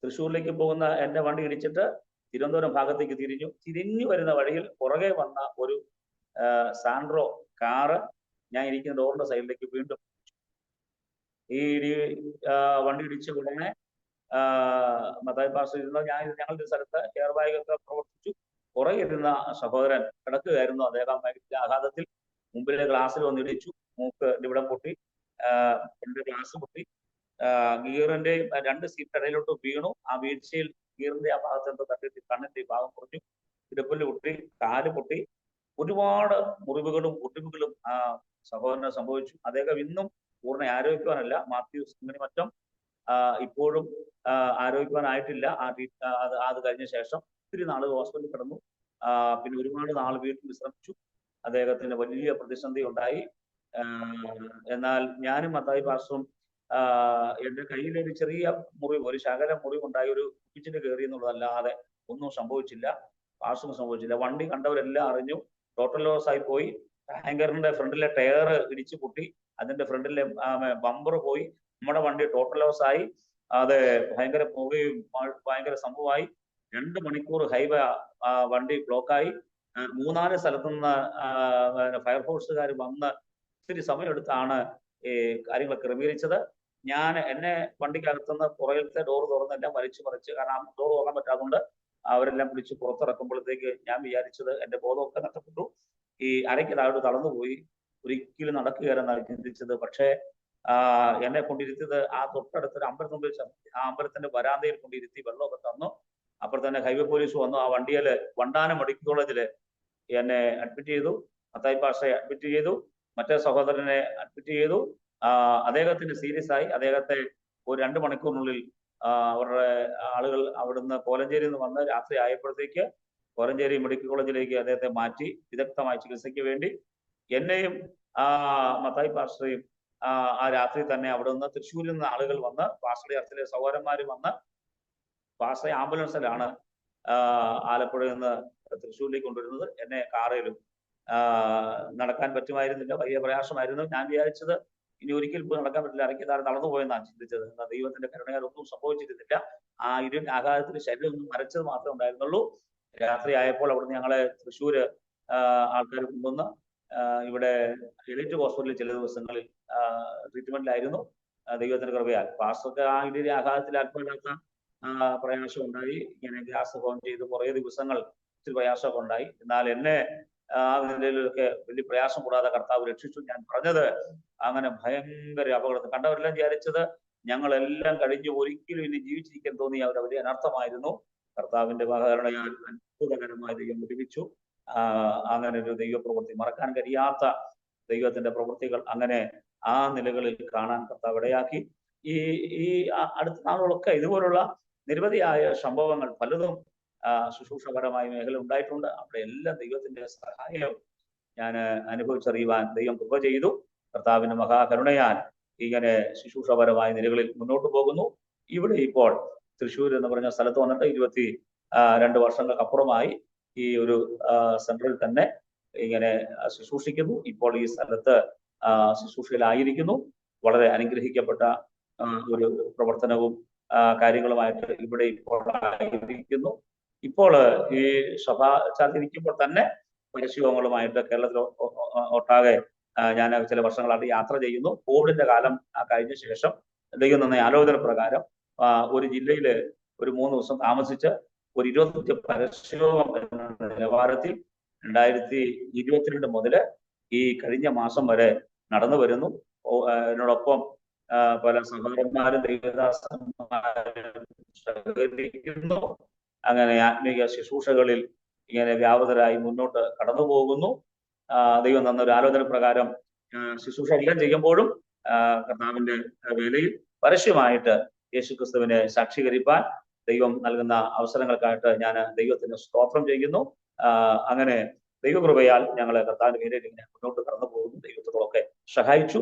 തൃശ്ശൂരിലേക്ക് പോകുന്ന എൻ്റെ വണ്ടി ഇടിച്ചിട്ട് തിരുവനന്തപുരം ഭാഗത്തേക്ക് തിരിഞ്ഞു വരുന്ന വഴിയിൽ പുറകെ വന്ന ഒരു സാൻഡ്രോ കാറ് ഞാൻ ഇരിക്കുന്ന ഡോറിന്റെ സൈഡിലേക്ക് വീണ്ടും ഈ വണ്ടി ഇടിച്ച ഉടനെ മത്തായി പാസ്റ്റർ ഇരുന്ന ഞങ്ങളുടെ സ്ഥലത്ത് എയർ ബാഗൊക്കെ പ്രവർത്തിച്ചു. പുറകെ ഇരുന്ന സഹോദരൻ കിടക്കുകയായിരുന്നു. അദ്ദേഹം ആഘാതത്തിൽ മുമ്പിലെ ഗ്ലാസ്സിൽ വന്നിടിച്ചു. മൂക്ക് ഇവിടം പൊട്ടി, എൻ്റെ ഗ്ലാസ് പൊട്ടി. ഗിയറിന്റെ 2 സീറ്റ് ഇടയിലോട്ട് വീണു. ആ വീഴ്ചയിൽ ഗിയറിന്റെ ആ ഭാഗത്ത് എന്തോ തട്ടിട്ട് കണ്ണിന്റെ ഭാഗം പൊട്ടി, ഇടുപ്പിൽ പൊട്ടി, കാല് പൊട്ടി. ഒരുപാട് മുറിവുകളും ഒടിവുകളും ആ സഹോദരന് സംഭവിച്ചു. അദ്ദേഹം ഇന്നും പൂർണ്ണ ആരോഗ്യവാനല്ല. മാത്യു സ്കിങ്ങിണിമറ്റം ഇപ്പോഴും ആരോഗ്യവാനായിട്ടില്ല. അത് കഴിഞ്ഞ ശേഷം ഒത്തിരി നാൾ ഹോസ്പിറ്റലിൽ കിടന്നു. പിന്നെ ഒരുപാട് നാൾ വീട്ടിൽ വിശ്രമിച്ചു. അദ്ദേഹത്തിന് വലിയ പ്രതിസന്ധി ഉണ്ടായി. എന്നാൽ ഞാനും മത്തായി പാസ്റ്ററും എന്റെ കയ്യിൽ ഒരു ചെറിയ മുറിവ്, ഒരു ശകല മുറിവുണ്ടായി, ഒരു പിച്ചിന് കയറി എന്നുള്ളതല്ലാതെ ഒന്നും സംഭവിച്ചില്ല. പാസ്റ്ററിന് സംഭവിച്ചില്ല. വണ്ടി കണ്ടവരെല്ലാം അറിഞ്ഞു. ടോട്ടൽ ലോസ് ആയി പോയി. ടാങ്കറിന്റെ ഫ്രണ്ടിലെ ടയർ ഇടിച്ചു പൊട്ടി, അതിന്റെ ഫ്രണ്ടിലെ ബമ്പർ പോയി. നമ്മുടെ വണ്ടി ടോട്ടൽ ലോസ് ആയി. അത് ഭയങ്കര പുകയും ഭയങ്കര സംഭവമായി. 2 മണിക്കൂർ ഹൈവേ വണ്ടി ബ്ലോക്കായി. 3-4 സ്ഥലത്തുനിന്ന് ഫയർഫോഴ്സുകാർ വന്ന് ഒത്തിരി സമയമെടുത്താണ് ഈ കാര്യങ്ങൾ ക്രമീകരിച്ചത്. എന്നെ വണ്ടിക്കകത്തുനിന്ന് പുറകിലത്തെ ഡോർ തുറന്നെല്ലാം വലിച്ചു മറിച്ച്, കാരണം ഡോർ തുറക്കാൻ പറ്റാത്തതുകൊണ്ട് അവരെല്ലാം പിടിച്ച് പുറത്തിറക്കുമ്പോഴത്തേക്ക് ഞാൻ വിചാരിച്ചത് എന്റെ ബോധമൊക്കെ നഷ്ടപ്പെട്ടു. ഈ അരയ്ക്ക് താഴോട്ട് തളർന്നുപോയി. ഒരിക്കലും നടക്കുകയാണെന്നാണ് ചിന്തിച്ചത്. പക്ഷേ എന്നെ കൊണ്ടിരുത്തിയത് ആ തൊട്ടടുത്തൊരു അമ്പലത്തിൽ, ആ അമ്പലത്തിന്റെ വരാന്തയിൽ കൊണ്ടിരുത്തി വെള്ളമൊക്കെ തന്നു. അപ്പോൾ തന്നെ ഹൈവേ പോലീസ് വന്നു. ആ വണ്ടിയില് വണ്ടാനം മെഡിക്കൽ കോളേജില് എന്നെ അഡ്മിറ്റ് ചെയ്തു. മത്തായി പാസ്റ്ററെ അഡ്മിറ്റ് ചെയ്തു. മറ്റേ സഹോദരനെ അഡ്മിറ്റ് ചെയ്തു. അദ്ദേഹത്തിന് സീരിയസ് ആയി. അദ്ദേഹത്തെ ഒരു 2 മണിക്കൂറിനുള്ളിൽ അവരുടെ ആളുകൾ അവിടുന്ന് കോലഞ്ചേരിയിൽ നിന്ന് വന്ന് രാത്രി ആയപ്പോഴത്തേക്ക് കോലഞ്ചേരി മെഡിക്കൽ കോളേജിലേക്ക് അദ്ദേഹത്തെ മാറ്റി വിദഗ്ധമായ ചികിത്സയ്ക്ക് വേണ്ടി. എന്നെയും മത്തായി പാസ്റ്ററെയും ആ രാത്രി തന്നെ അവിടെ നിന്ന് തൃശ്ശൂരിൽ നിന്ന് ആളുകൾ വന്ന്, പാസ്റ്ററുടെ അടുത്തിലെ സഹോദരന്മാർ വന്ന് പാസ്റ്ററെ ആംബുലൻസിലാണ് ആലപ്പുഴയിൽ നിന്ന് തൃശ്ശൂരിലേക്ക് കൊണ്ടുവരുന്നത്. എന്നെ കാറിലും. നടക്കാൻ പറ്റുമായിരുന്നില്ല, വലിയ പ്രയാസമായിരുന്നു. ഞാൻ വിചാരിച്ചത് ഇനി ഒരിക്കൽ പോലും നടക്കാൻ പറ്റില്ല, അരയ്ക്ക് താഴെ നടന്നു പോയെന്നാണ് ചിന്തിച്ചത്. എന്നാൽ ദൈവത്തിന്റെ കരുണയാൽ ഒന്നും സംഭവിച്ചിരുന്നില്ല. ആ ആഘാതത്തിന് ശരീരം ഒന്നും മരച്ചത് മാത്രമേ ഉണ്ടായിരുന്നുള്ളൂ. രാത്രി ആയപ്പോൾ അവിടുന്ന് ഞങ്ങളെ തൃശ്ശൂര് ആൾക്കാർ കൊണ്ടുവന്ന് ഇവിടെ എലൈറ്റ് ഹോസ്പിറ്റലിൽ ചില ദിവസങ്ങളിൽ ട്രീറ്റ്മെന്റിലായിരുന്നു. ദൈവത്തിന്റെ കൃപയാൽ പാസ്റ്റർക്ക് ആ ഇടിയുടെ ആഘാതത്തിൽ അല്പമില്ലാത്ത പ്രയാസം ഉണ്ടായി. ഇങ്ങനെ ഗ്യാസ് ഫോൺ ചെയ്ത് കുറേ ദിവസങ്ങൾ ഇത്തിരി പ്രയാസമൊക്കെ ഉണ്ടായി. എന്നാൽ എന്നെ ആ നിലയിലൊക്കെ വലിയ പ്രയാസം കൂടാതെ കർത്താവ് രക്ഷിച്ചു. ഞാൻ പറഞ്ഞത് അങ്ങനെ ഭയങ്കര അപകടം കണ്ടവരെല്ലാം വിചാരിച്ചത് ഞങ്ങളെല്ലാം കഴിഞ്ഞ് ഒരിക്കലും ഇനി ജീവിച്ചിരിക്കാൻ തോന്നിയ ഒരു വലിയ അനർത്ഥമായിരുന്നു. കർത്താവിന്റെ മഹാകരുണയാൽ അത്ഭുതകരമായ ദൈവം ലഭിച്ചു. അങ്ങനെ ഒരു ദൈവപ്രവൃത്തി, മറക്കാൻ കഴിയാത്ത ദൈവത്തിന്റെ പ്രവൃത്തികൾ അങ്ങനെ ആ നിലകളിൽ കാണാൻ കർത്താവ് ഇടയാക്കി. ഈ അടുത്ത നാളുകളൊക്കെ ഇതുപോലുള്ള നിരവധിയായ സംഭവങ്ങൾ പലതും ശുശ്രൂഷപരമായ മേഖല ഉണ്ടായിട്ടുണ്ട്. അവിടെ എല്ലാം ദൈവത്തിന്റെ സഹായം ഞാൻ അനുഭവിച്ചറിയുവാൻ ദൈവം കൃപ ചെയ്തു. കർത്താവിന്റെ മഹാകരുണയാൽ ഇങ്ങനെ ശുശ്രൂഷപരമായ നിലകളിൽ മുന്നോട്ട് പോകുന്നു. ഇവിടെ ഇപ്പോൾ തൃശ്ശൂർ എന്ന് പറഞ്ഞ സ്ഥലത്ത് വന്നിട്ട് 22 വർഷങ്ങൾക്കപ്പുറമായി ഈ ഒരു സെന്ററിൽ തന്നെ ഇങ്ങനെ ശുശ്രൂഷിക്കുന്നു. ഇപ്പോൾ ഈ സ്ഥലത്ത് ശുശ്രൂഷയിലായിരിക്കുന്നു. വളരെ അനുഗ്രഹിക്കപ്പെട്ട ഒരു പ്രവർത്തനവും കാര്യങ്ങളുമായിട്ട് ഇവിടെ ഇപ്പോൾ ആയിരിക്കുന്നു. ഇപ്പോൾ ഈ സഭ ചാർത്തിരിക്കുമ്പോൾ തന്നെ പരസ്യങ്ങളുമായിട്ട് കേരളത്തിൽ ഒട്ടാകെ ഞാൻ ചില വർഷങ്ങളായിട്ട് യാത്ര ചെയ്യുന്നു. കോവിഡിന്റെ കാലം കഴിഞ്ഞ ശേഷം ദൈവം തന്ന ആലോചന പ്രകാരം ഒരു ജില്ലയില് ഒരു 3 ദിവസം താമസിച്ച് ഒരു 25 പരസ്യവും എന്ന നിലവാരത്തിൽ 2022 മുതൽ ഈ കഴിഞ്ഞ മാസം വരെ നടന്നു വരുന്നു. എന്നോടൊപ്പം പല സഹോദരന്മാരും ദൈവദാസന്മാരും സഹകരിക്കുന്നു. അങ്ങനെ ആത്മീയ ശുശ്രൂഷകളിൽ ഇങ്ങനെ വ്യാപൃതരായി മുന്നോട്ട് കടന്നു പോകുന്നു. ദൈവം തന്ന ഒരു ആലോചന പ്രകാരം ശുശ്രൂഷ എല്ലാം ചെയ്യുമ്പോഴും കർത്താവിന്റെ വേലയിൽ പരസ്യമായിട്ട് യേശുക്രിസ്തുവിനെ സാക്ഷീകരിപ്പാൻ ദൈവം നൽകുന്ന അവസരങ്ങൾക്കായിട്ട് ഞാൻ ദൈവത്തിന് സ്തോത്രം ചെയ്യുന്നു. അങ്ങനെ ദൈവകൃപയാൽ ഞങ്ങൾ കർത്താവിന്റെ വേലയിൽ ഇങ്ങനെ മുന്നോട്ട് കടന്നു പോകുന്നു. ദൈവത്തോടൊക്കെ സഹായിച്ചു.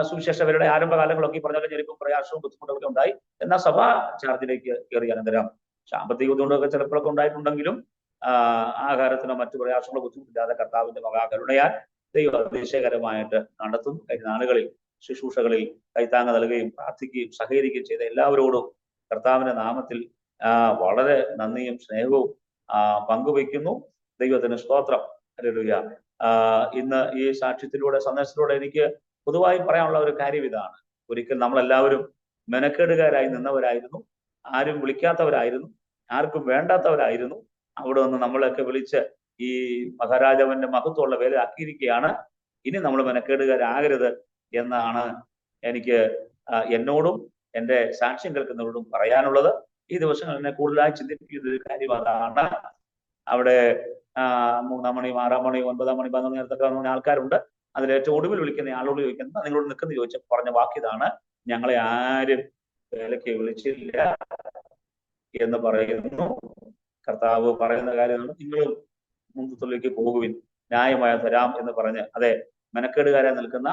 സുവിശേഷകരുടെ ആരംഭകാലങ്ങളൊക്കെ ഈ പറഞ്ഞ ഞെരുക്കും പ്രയാസവും ബുദ്ധിമുട്ടുകളൊക്കെ ഉണ്ടായി. എന്നാൽ സഭാ ചാർജിലേക്ക് കയറിയ അനന്തരം സാമ്പത്തിക ബുദ്ധിമുട്ടൊക്കെ ചിലപ്പോഴൊക്കെ ഉണ്ടായിട്ടുണ്ടെങ്കിലും ആഹാരത്തിനോ മറ്റു പ്രയാസങ്ങളോ ബുദ്ധിമുട്ടില്ലാതെ കർത്താവിന്റെ മഹാകരുണയാൽ ദൈവം അതിശയകരമായിട്ട് നടത്തുന്നു. കഴിഞ്ഞ നാളുകളിൽ ശുശ്രൂഷകളിൽ കൈത്താങ്ങ് നൽകുകയും പ്രാർത്ഥിക്കുകയും സഹകരിക്കുകയും ചെയ്ത എല്ലാവരോടും കർത്താവിന്റെ നാമത്തിൽ വളരെ നന്ദിയും സ്നേഹവും പങ്കുവയ്ക്കുന്നു. ദൈവത്തിന് സ്തോത്രം. ഹല്ലേലൂയ. ഇന്ന് ഈ സാക്ഷ്യത്തിലൂടെ സന്ദേശത്തിലൂടെ എനിക്ക് പൊതുവായി പറയാനുള്ള ഒരു കാര്യം ഇതാണ്. ഒരിക്കൽ നമ്മളെല്ലാവരും മെനക്കേടുകാരായി നിന്നവരായിരുന്നു. ആരും വിളിക്കാത്തവരായിരുന്നു, ആർക്കും വേണ്ടാത്തവരായിരുന്നു. അവിടെ നിന്ന് നമ്മളെയൊക്കെ വിളിച്ച് ഈ മഹാരാജാവിന്റെ മഹത്വമുള്ള വേല ആക്കിയിരിക്കുകയാണ്. ഇനി നമ്മൾ മെനക്കേടുകാരാകരുത് എന്നാണ് എനിക്ക് എന്നോടും എൻ്റെ സാക്ഷ്യം കേൾക്കുന്നവരോടും പറയാനുള്ളത്. ഈ ദിവസങ്ങൾ എന്നെ കൂടുതലായി ചിന്തിപ്പിക്കുന്ന ഒരു കാര്യം അതാണ്. അവിടെ 3-ാം മണി, 6-ാം മണി, 9-ാം മണി, 11 നേരത്തൊക്കെ വന്ന ആൾക്കാരുണ്ട്. അതിൽ ഏറ്റവും ഒടുവിൽ വിളിക്കുന്ന ആളോട് ചോദിക്കുന്നത്, നിങ്ങളോട് നിൽക്കുന്ന ചോദിച്ച പറഞ്ഞ വാക്കിതാണ്, ഞങ്ങളെ ആരും വേലയ്ക്ക് വിളിച്ചില്ല എന്ന് പറയുന്നു. കർത്താവ് പറയുന്ന കാര്യമാണ്, നിങ്ങളും മുൻപത്തിലേക്ക് പോകുവിൻ, ന്യായമായ തരാം എന്ന് പറഞ്ഞ്. അതെ, മെനക്കേടുകാരെ നിൽക്കുന്ന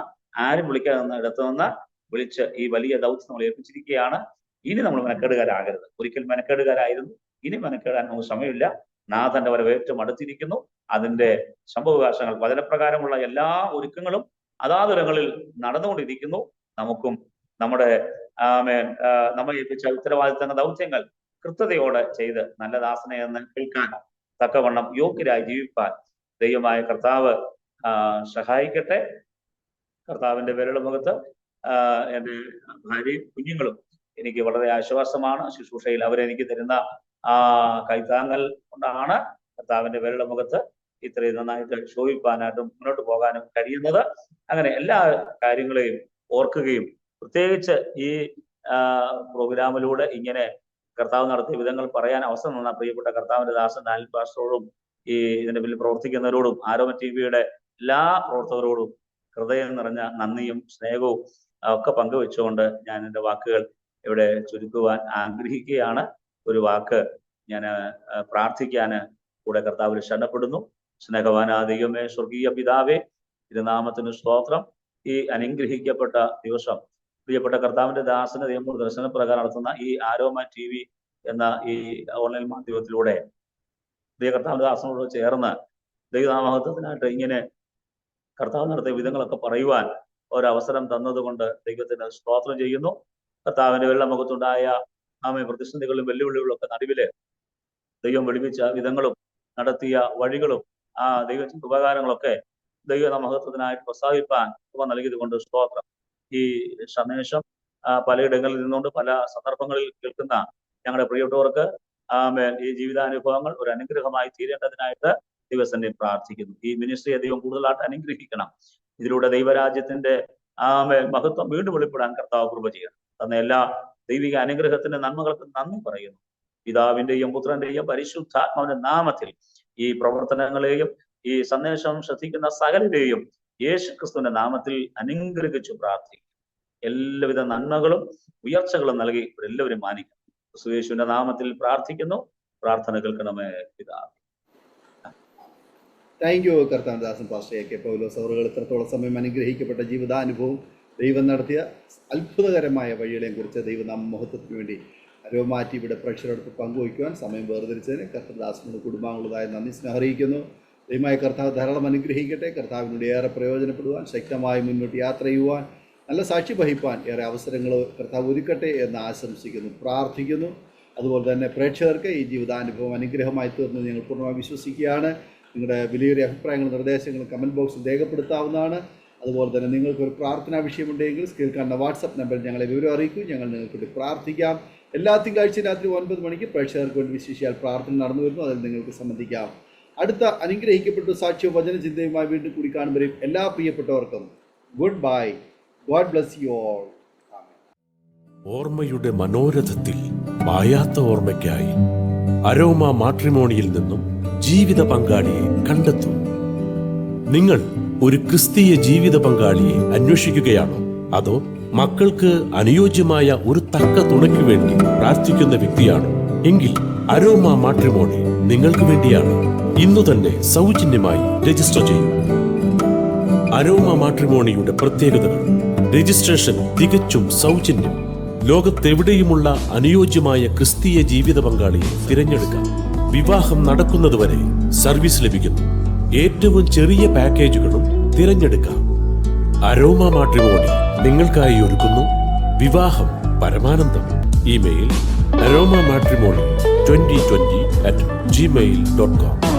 ആരും വിളിക്കാതെ ഇടത്തു നിന്ന് വിളിച്ച് ഈ വലിയ ദൗത്യം നമ്മൾ ഏൽപ്പിച്ചിരിക്കുകയാണ്. ഇനി നമ്മൾ മെനക്കേടുകാരാകരുത്. ഒരിക്കൽ മെനക്കേടുകാരായിരുന്നു, ഇനി മെനക്കേടാൻ നമുക്ക് സമയമില്ല. നാഥന്റെ വരവേറ്റം അടുത്തിരിക്കുന്നു. അതിന്റെ സംഭവവികാസങ്ങൾ വചനപ്രകാരമുള്ള എല്ലാ ഒരുക്കങ്ങളും അതാതിടങ്ങളിൽ നടന്നുകൊണ്ടിരിക്കുന്നു. നമുക്കും നമ്മുടെ നമ്മെ ഏൽപ്പിച്ച ഉത്തരവാദിത്തങ്ങൾ ദൗത്യങ്ങൾ കൃത്യതയോടെ ചെയ്ത് നല്ല ദാസനെ എന്ന് കേൾക്കാൻ തക്കവണ്ണം യോഗ്യരായി ജീവിപ്പാൻ ദൈവമായ കർത്താവ് സഹായിക്കട്ടെ. കർത്താവിന്റെ പേരുടെ മുഖത്ത് എൻ്റെ ഭാര്യയും കുഞ്ഞുങ്ങളും എനിക്ക് വളരെ ആശ്വാസമാണ്. ശുശ്രൂഷയിൽ അവരെനിക്ക് തരുന്ന കൈത്താങ്ങൽ കൊണ്ടാണ് കർത്താവിന്റെ പേരുടെ മുഖത്ത് ഇത്രയും നന്നായിട്ട് ശോഭിപ്പാനായിട്ടും മുന്നോട്ട് പോകാനും കഴിയുന്നത്. അങ്ങനെ എല്ലാ കാര്യങ്ങളെയും ഓർക്കുകയും പ്രത്യേകിച്ച് ഈ പ്രോഗ്രാമിലൂടെ ഇങ്ങനെ കർത്താവ് നടത്തിയ വിധങ്ങൾ പറയാൻ അവസരം തന്ന പ്രിയപ്പെട്ട കർത്താവിന്റെ ദാസൻ ഡാനിൽ പാസ്റ്ററോടും ഈ ഇതിന്റെ പിന്നിൽ പ്രവർത്തിക്കുന്നവരോടും ആരോമ TV-യുടെ എല്ലാ പ്രവർത്തകരോടും ഹൃദയം നിറഞ്ഞ നന്ദിയും സ്നേഹവും ഒക്കെ പങ്കുവെച്ചുകൊണ്ട് ഞാൻ എൻ്റെ വാക്കുകൾ ഇവിടെ ചുരുക്കുവാൻ ആഗ്രഹിക്കുകയാണ്. ഒരു വാക്ക് ഞാൻ പ്രാർത്ഥിക്കാൻ കൂടെ കർത്താവിൽ ശരണപ്പെടുന്നു. സ്നേഹവാനാ ദൈവമേ, സ്വർഗീയ പിതാവേ, തിരുനാമത്തിന് സ്തോത്രം. ഈ അനുഗ്രഹിക്കപ്പെട്ട ദിവസം പ്രിയപ്പെട്ട കർത്താവിന്റെ ദാസന് ദൈവം ദർശനപ്രകാരം നടത്തുന്ന ഈ ആരോമ TV എന്ന ഈ ഓൺലൈൻ മാധ്യമത്തിലൂടെ പ്രിയ കർത്താവിന്റെ ദാസനോട് ചേർന്ന് ദൈവനാമഹത്വത്തിനായിട്ട് ഇങ്ങനെ കർത്താവ് നടത്തിയ വിധങ്ങളൊക്കെ പറയുവാൻ ഒരവസരം തന്നതുകൊണ്ട് ദൈവത്തിന് സ്തോത്രം ചെയ്യുന്നു. കർത്താവിന്റെ വെള്ളമുഖത്തുണ്ടായ പ്രതിസന്ധികളും വെല്ലുവിളികളും ഒക്കെ നടുവില് ദൈവം വെളിപ്പിച്ച വിധങ്ങളും നടത്തിയ വഴികളും ദൈവത്തിന്റെ ഉപകാരങ്ങളൊക്കെ ദൈവനാമഹത്വത്തിനായിട്ട് പ്രസ്താവിപ്പാൻ കൃപ നൽകിയത് കൊണ്ട് സ്തോത്രം. ഈ സന്ദേശം പലയിടങ്ങളിൽ നിന്നുകൊണ്ട് പല സന്ദർഭങ്ങളിൽ കേൾക്കുന്ന ഞങ്ങളുടെ പ്രിയപ്പെട്ടവർക്ക് ഈ ജീവിതാനുഭവങ്ങൾ ഒരു അനുഗ്രഹമായി തീരേണ്ടതിനായിട്ട് ദൈവസന്നെ പ്രാർത്ഥിക്കുന്നു. ഈ മിനിസ്ട്രിയെ ദൈവം കൂടുതലായിട്ട് അനുഗ്രഹിക്കണം. ഇതിലൂടെ ദൈവരാജ്യത്തിന്റെ മഹത്വം വീണ്ടും വെളിപ്പെടാൻ കർത്താവ് കൃപ ചെയ്യണം. തന്ന എല്ലാ ദൈവിക അനുഗ്രഹത്തിന്റെ നന്മകൾക്ക് നന്ദി പറയുന്നു. പിതാവിന്റെയും പുത്രന്റെയും പരിശുദ്ധാത്മാവിന്റെ നാമത്തിൽ ഈ പ്രവർത്തനങ്ങളെയും ഈ സന്ദേശം ശ്രദ്ധിക്കുന്ന സകലരെയും യേശു ക്രിസ്തുവിന്റെ നാമത്തിൽ അനുഗ്രഹിച്ചു പ്രാർത്ഥിക്കും. എല്ലാവിധ നന്മകളും ഉയർച്ചകളും നൽകി എല്ലാവരും മാനിക്കും. യേശുവിന്റെ നാമത്തിൽ പ്രാർത്ഥിക്കുന്നു. പ്രാർത്ഥന കേൾക്കണമേ പിതാവേ. താങ്ക് യു കർത്താവദാസൻ പാസ്റ്റർ A.K. പൗലോസ് അവറുകൾ ഇത്രത്തോളം സമയം അനുഗ്രഹിക്കപ്പെട്ട ജീവിതാനുഭവം, ദൈവം നടത്തിയ അത്ഭുതകരമായ വഴികളെയും കുറിച്ച് ദൈവനാമ മഹത്വത്തിന് വേണ്ടി അരോമ TV-യുടെ പ്രേക്ഷകരോടൊപ്പം പങ്കുവയ്ക്കുവാൻ സമയം വേർതിരിച്ചതിന് കർത്താവദാസനോട് കുടുംബാംഗങ്ങളുടേതായ നന്ദി സ്നേഹം അറിയിക്കുന്നു. ദൈവമായ കർത്താവ് ധാരാളം അനുഗ്രഹിക്കട്ടെ. കർത്താവിനോട് ഏറെ പ്രയോജനപ്പെടുവാൻ, ശക്തമായി മുന്നോട്ട് യാത്ര ചെയ്യുവാൻ, നല്ല സാക്ഷി വഹിപ്പാൻ ഏറെ അവസരങ്ങൾ കർത്താവ് ഒരുക്കട്ടെ എന്ന് ആശംസിക്കുന്നു, പ്രാർത്ഥിക്കുന്നു. അതുപോലെ തന്നെ പ്രേക്ഷകർക്ക് ഈ ജീവിതാനുഭവം അനുഗ്രഹമായി തീർന്ന് ഞങ്ങൾ പൂർണ്ണമായി വിശ്വസിക്കുകയാണ്. നിങ്ങളുടെ വിലയേറിയ അഭിപ്രായങ്ങളും നിർദ്ദേശങ്ങളും കമൻറ്റ് ബോക്സിൽ രേഖപ്പെടുത്താവുന്നതാണ്. അതുപോലെ തന്നെ നിങ്ങൾക്കൊരു പ്രാർത്ഥനാ വിഷയമുണ്ടെങ്കിൽ സ്ക്രീനിൽ കാണുന്ന വാട്സപ്പ് നമ്പറിൽ ഞങ്ങളെ വിവരം അറിയിക്കും. ഞങ്ങൾ നിങ്ങൾക്ക് വേണ്ടി പ്രാർത്ഥിക്കാം. എല്ലാ തിങ്കളാഴ്ചയും രാത്രി 9 മണിക്ക് പ്രേക്ഷകർക്ക് വേണ്ടി വിശേഷിയാൽ പ്രാർത്ഥന നടന്നു വരുന്നു. അതിൽ നിങ്ങൾക്ക് സംബന്ധിക്കാം. അടുത്ത അനുഗ്രഹിക്കപ്പെട്ട സാക്ഷ്യവും വചനചിന്തയുമായി വീണ്ടും കൂടി കാണുമ്പോഴും എല്ലാ പ്രിയപ്പെട്ടവർക്കും good bye. God bless you all. ഓർമ്മയുടെ മനോരഥത്തിൽ മായാത്ത ഓർമ്മയ്ക്കായി അരോമ മാട്രിമോണിയിൽ നിന്നും ജീവിത പങ്കാളിയെ കണ്ടെത്തൂ. നിങ്ങൾ ഒരു ക്രിസ്തീയ ജീവിത പങ്കാളിയെ അന്വേഷിക്കുകയാണോ? അതോ മക്കൾക്ക് അനുയോജ്യമായ ഒരു തക്ക തുണയ്ക്ക് വേണ്ടി പ്രാർത്ഥിക്കുന്ന വ്യക്തിയാണോ? എങ്കിൽ അരോമ മാട്രിമോണി നിങ്ങൾക്ക് വേണ്ടിയാണ്. ഇന്നു തന്നെ സൗജന്യമായി രജിസ്റ്റർ ചെയ്യൂ. അരോമ മാട്രിമോണിയുടെ പ്രത്യേകതകൾ: രജിസ്ട്രേഷൻ തികച്ചും സൗജന്യം. ലോകത്തെവിടെയുമുള്ള അനുയോജ്യമായ ക്രിസ്തീയ ജീവിത പങ്കാളിയെ തിരഞ്ഞെടുക്കാം. വിവാഹം നടക്കുന്നതുവരെ സർവീസ് ലഭിക്കുന്നു. ഏറ്റവും ചെറിയ പാക്കേജുകളും തിരഞ്ഞെടുക്കാം. അരോമ മാട്രിമോണി നിങ്ങൾക്കായി ഒരുക്കുന്നു വിവാഹം പരമാനന്ദം. Email aroma matrimony2020@gmail.com